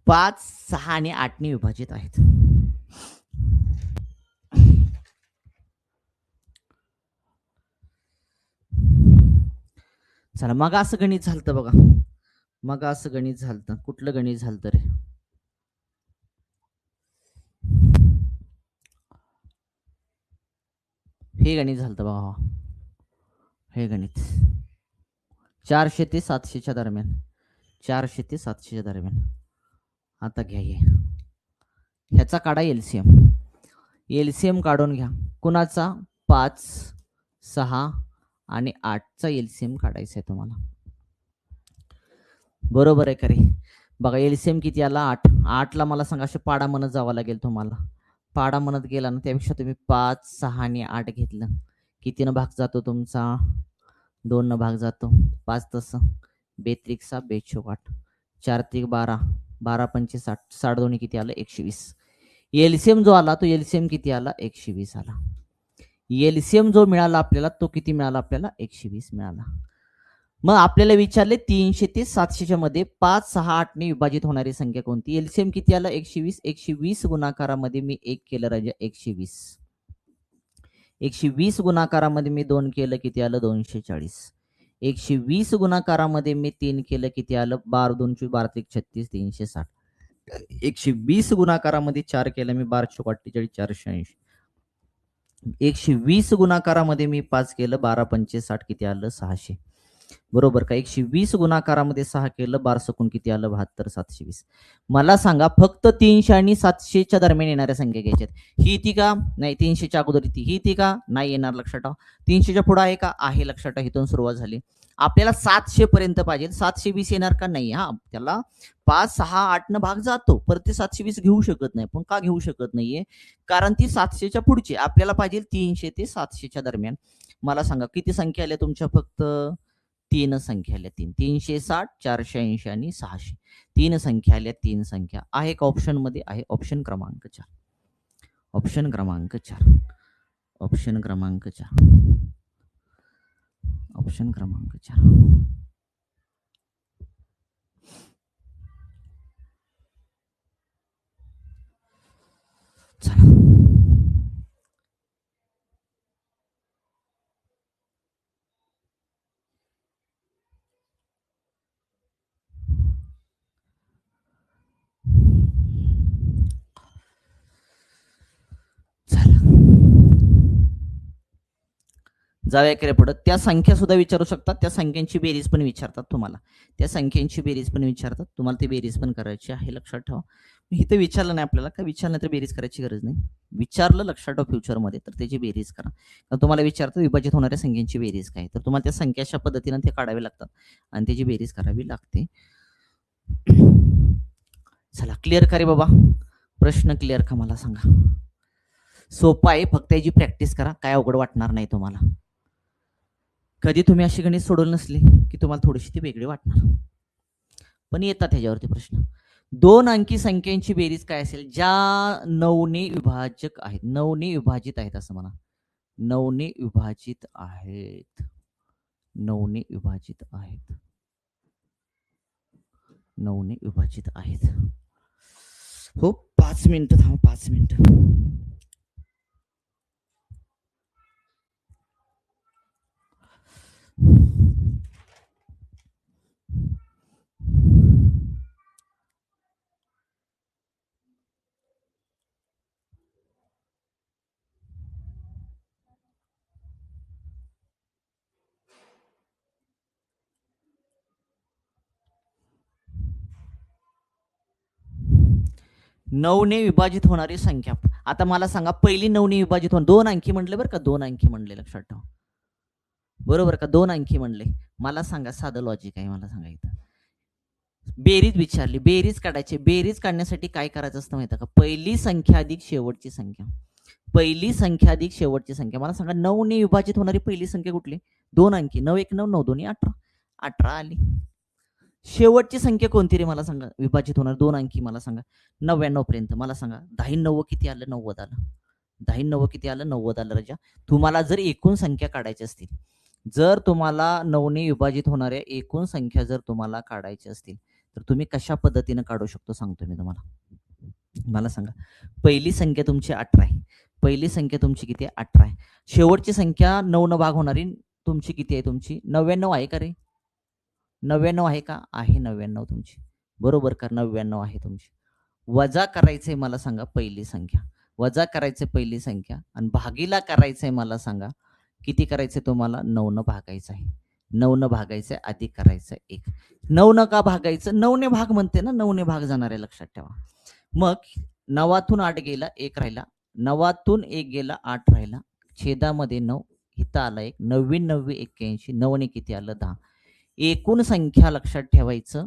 5, 6 आणि 8 ने विभाजित आहेत? चला, मग असं गणित झालतं बघा. मग असं गणित झालतं. कुठलं गणित झालतं रे? हे गणित झालतं बघा. हे गणित 400 ते 700च्या दरम्यान. 400 ते 700च्या दरम्यान. आता घ्या हे. ह्याचा काढा एलसीएम. एलसीएम काढून घ्या. कुणाचा? 5, 6 आणि 8चा एलसीएम काढायचा आहे तुम्हाला. बरोबर आहे का रे? बघा, एलसीएम किती आला? 8. 8ला मला सांगा, असे पाडा म्हणत जावं लागेल तुम्हाला. पाडा म्हणत गेला ना, त्यापेक्षा तुम्ही 5, 6 आणि 8 घेतलं. कितीनं भाग जातो तुमचा? 2 न भाग जातो. 5 तसं 2 6 2 8. 4 3 12. 12 5 60. 60 दोन्ही किती आलं? 120. एलसीएम जो आला तो एलसीएम किती आला? 120 आला. एलसीएम जो मिळाला आपल्याला तो किती मिळाला? आपल्याला 120 मिळाला. मग आपल्याला विचारले 300 ते 700च्या मध्ये 5, 6, 8 ने विभाजित होणारी संख्या कोणती? एलसीएम किती आला? 120. 120 गुणाकारामध्ये मी 1 केलं राजा 120. 120 गुणाकारामध्ये मी 2 केलं किती आलं? 240. 120 गुणाकारामध्ये मी 3 केलं किती आलं? 12 2 12 36 360. 120 गुणाकारामध्ये 4 केलं मी 12 48 480. 120 गुणाकारामध्ये मी 5 केलं 12 65 किती आलं? 600. बरोबर का? 120 गुणाकारामध्ये 6 केलं 12 सकून किती आलं? 72 720. मला सांगा, फक्त 300 आणि 700च्या दरम्यान येणाऱ्या संख्या घ्यायच्यात. ही ती का? नाही. 300च्या अगोदर ही ती का? नाही येणार. लक्षात ठेवा. 300च्या पुढे आहे का? आहे. लक्षात ठेवा. इथून सुरुवात झाली. आपल्याला 700 पर्यंत पाहिजे. 720 येणार का? नाही. हा, त्याला 5, 6, 8 न भाग जातो. परत ते 720 घेऊ शकत नाही. पण का घेऊ शकत नाहीये? कारण ती 700च्या पुढची. आपल्याला पाहिजे 300 ते 700च्या दरम्यान. मला सांगा, किती संख्या आल्या तुमच्या? फक्त 3 संख्या आल्या. 360, 480 आणि 600. 3 संख्या आल्या. 3 संख्या आहे का ऑप्शन मध्ये? आहे. ऑप्शन क्रमांक 4. ऑप्शन क्रमांक 4. ऑप्शन क्रमांक 4. ऑप्शन क्रमांक 4. चला, जाऊया इकडे पुढे. त्या संख्या सुद्धा विचारू शकतात. त्या संख्यांची बेरीज पण विचारतात तुम्हाला. त्या संख्यांची बेरीज पण विचारतात तुम्हाला. ती बेरीज पण करायची आहे. लक्षात ठेवा. इथे विचारलं नाही आपल्याला, का विचारलं तर बेरीज करायची गरज नाही. विचारलं लक्षात ठेवा फ्युचरमध्ये तर त्याची बेरीज करा. तर तुम्हाला विचारतं विभाजित होणाऱ्या संख्यांची बेरीज काय? तर तुम्हाला त्या संख्या अशा पद्धतीने ते काढावे लागतात आणि त्याची बेरीज करावी लागते. चला, क्लिअर का रे बाबा? प्रश्न क्लिअर का? मला सांगा. सोपा आहे. फक्त याची प्रॅक्टिस करा. काय अवघड वाटणार नाही तुम्हाला. कधी तुम्ही अशी गणित सोडवलं नसली की तुम्हाला थोडीशी ती वेगळी वाटणार. पण येतात ह्याच्यावरती प्रश्न. 2 अंकी संख्यांची बेरीज काय असेल ज्या 9 ने विभाजक आहेत? 9 ने विभाजित आहेत असं म्हणा. 9 ने विभाजित आहेत. 9 ने विभाजित आहेत. 9 ने विभाजित आहेत. हो, 5 मिनिटं थांबा. 5 मिनिटं. 9 ने विभाजित होणारी संख्या. आता मला सांगा पहिली 9 ने विभाजित होणार, 2 अंकी म्हणले बरं का, 2 अंकी म्हणले, लक्षात ठेवा. बरोबर का, 2 अंकी म्हणले. मला सांगा, साधं लॉजिक आहे, मला सांगा इथं. बेरीज विचारली, बेरीज काढायची. बेरीज काढण्यासाठी काय करायचं असतं माहिती का, पहिली संख्या अधिक शेवटची संख्या. पहिली संख्या अधिक शेवटची संख्या. मला सांगा 9 ने विभाजित होणारी पहिली संख्या कुठली? 2 अंकी. 9 1 9, 9 2 18. 18 आली. शेवटची संख्या कोणती रे मला सांगा, विभाजित होणार 2 अंकी? मला सांगा 99 पर्यंत. मला सांगा 10 9 किती आलं? 90 आलं. 10 9 किती आलं? 90 आलं. राजा, तुम्हाला जर एकूण संख्या काढायची असतील, जर तुम्हाला 9 ने विभाजित होणाऱ्या एकूण संख्या जर तुम्हाला काढायची असतील, तर तुम्ही कशा पद्धतीने काढू शकतो सांगतो मी तुम्हाला. मला सांगा, पहिली संख्या तुमची 18 आहे. पहिली संख्या तुमची किती आहे? 18 आहे. शेवटची संख्या 9 न भाग होणारी तुमची किती आहे? तुमची 99 आहे का रे? 99 आहे का? आहे 99 तुमची. बरोबर का? 99 आहे तुमची. वजा करायचंय मला सांगा पहिली संख्या. वजा करायचे पहिली संख्या आणि भागीला करायचंय मला सांगा किती करायचंय तुम्हाला? 9 न भागायचं आहे. 9 न भागायचंय, अधिक करायचं 1. 9 न का भागायचं? 9 ने भाग म्हणते ना, 9 ने भाग जाणार आहे, लक्षात ठेवा. मग 9तून 8 गेला, 1 राहिला. 9तून 1 गेला, 8 राहिला. छेदामध्ये 9, इथं आला 1. 9 9 81. 9 ने किती आलं? 10. एकूण संख्या लक्षात ठेवायचं,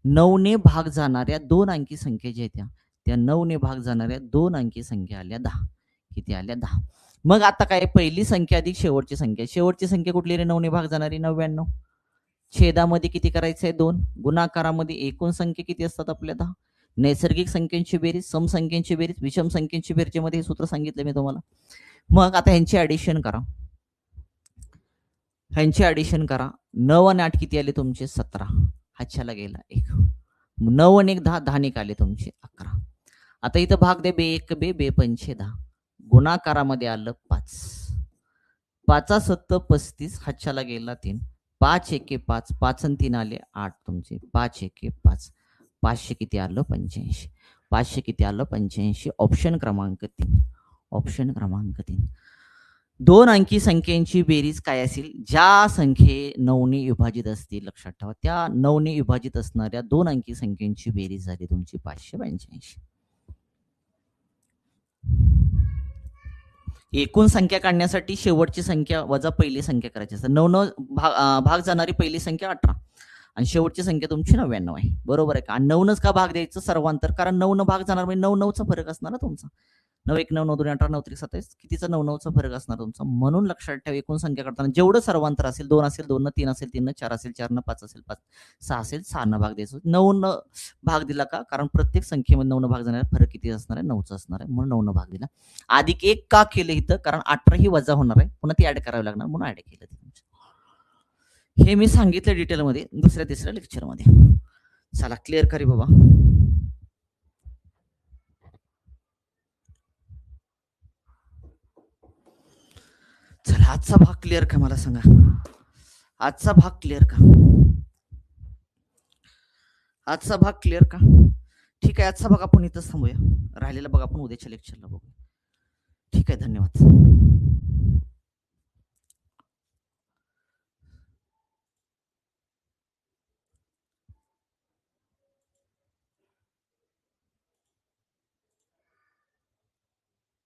9 ने भाग जाणाऱ्या 2 अंकी संख्या ज्या आहेत त्या 9 ने भाग जाणाऱ्या 2 अंकी संख्या आल्या 10. किती आल्या? 10. मग आता काय? पहिली संख्या अधिक शेवटची संख्या. शेवटची संख्या कुठली रे? 9 ने भाग जाणारी 99. छेदामध्ये किती करायचंय? 2. गुणाकारामध्ये एकूण संख्या किती असतात आपल्या? 10. नैसर्गिक संख्यांची बेरीज, समसंख्यांची बेरीज, विषम संख्यांची बेरजेमध्ये हे सूत्र सांगितलं मी तुम्हाला. मग आता ह्यांची ऍडिशन करा. ह्यांची ऍडिशन करा. 9 आणि 8 किती आले तुमचे? 17. हातच्याला गेला 1. 9 आणि 1 10. 10 1 आले तुमचे 11. आता इथं भाग दे. बे 1 बे, बे 5 10. गुणाकारामध्ये आलं 5. 5 7 35. हातच्याला गेला 3. 5 1 5. 5 आणि 3 आले 8 तुमचे. 5 1 5. 500 किती आलं? 85. 500 किती आलं? 85. ऑप्शन क्रमांक 3. ऑप्शन क्रमांक 3. 2 अंकी संख्येची बेरीज काय असेल? ज्या संख्ये 9 ने विभाजित असतील, लक्षात ठेवा, त्या 9 ने विभाजित असणाऱ्या 2 अंकी संख्येची बेरीज झाली तुमची 585. एकूण संख्या काढण्यासाठी शेवटची संख्या वजा पहिली संख्या करायची असते. 9 न भाग जाणारी पहिली संख्या 18 आणि शेवटची संख्या तुमची 99 आहे. बरोबर आहे का? आणि 9 नच का भाग द्यायचं? सर्वांतर. कारण 9 न भाग जाणार म्हणजे 9 9 चा फरक असणार ना तुमचा. 9 1 9 9 2 18 9 3 27. कितीचा? 9 9 चा फरक असणार तुमचा. म्हणून लक्षात ठेवा, एकूण संख्या करताना जेवढं सर्वांतर असेल, 2 असेल 2 न, 3 असेल 3 न, 4 असेल 4 न, 5 असेल 5, 6 असेल 6 न भाग द्यायचं. 9 न भाग दिला का? कारण प्रत्येक संख्येमध्ये 9 न भाग जाणार फरक किती असणार आहे? 9चा असणार आहे, म्हणून 9 न भाग दिला. अधिक 1 का केलं इथं? कारण 18 ही वजा होणार आहे, पुन्हा ती ऍड करावी लागणार, म्हणून ऍड केलं. हे मी सांगितलं डिटेलमध्ये दुसऱ्या तिसऱ्या लेक्चरमध्ये. चला क्लिअर करी बाबा. चला आजचा भाग क्लिअर का? मला सांगा, आजचा भाग क्लिअर का? आजचा भाग क्लिअर का? ठीक आहे, आजचा भाग आपण इथंच थांबूया. राहिलेला भाग आपण उद्याच्या लेक्चरला बघू. ठीक आहे, धन्यवाद.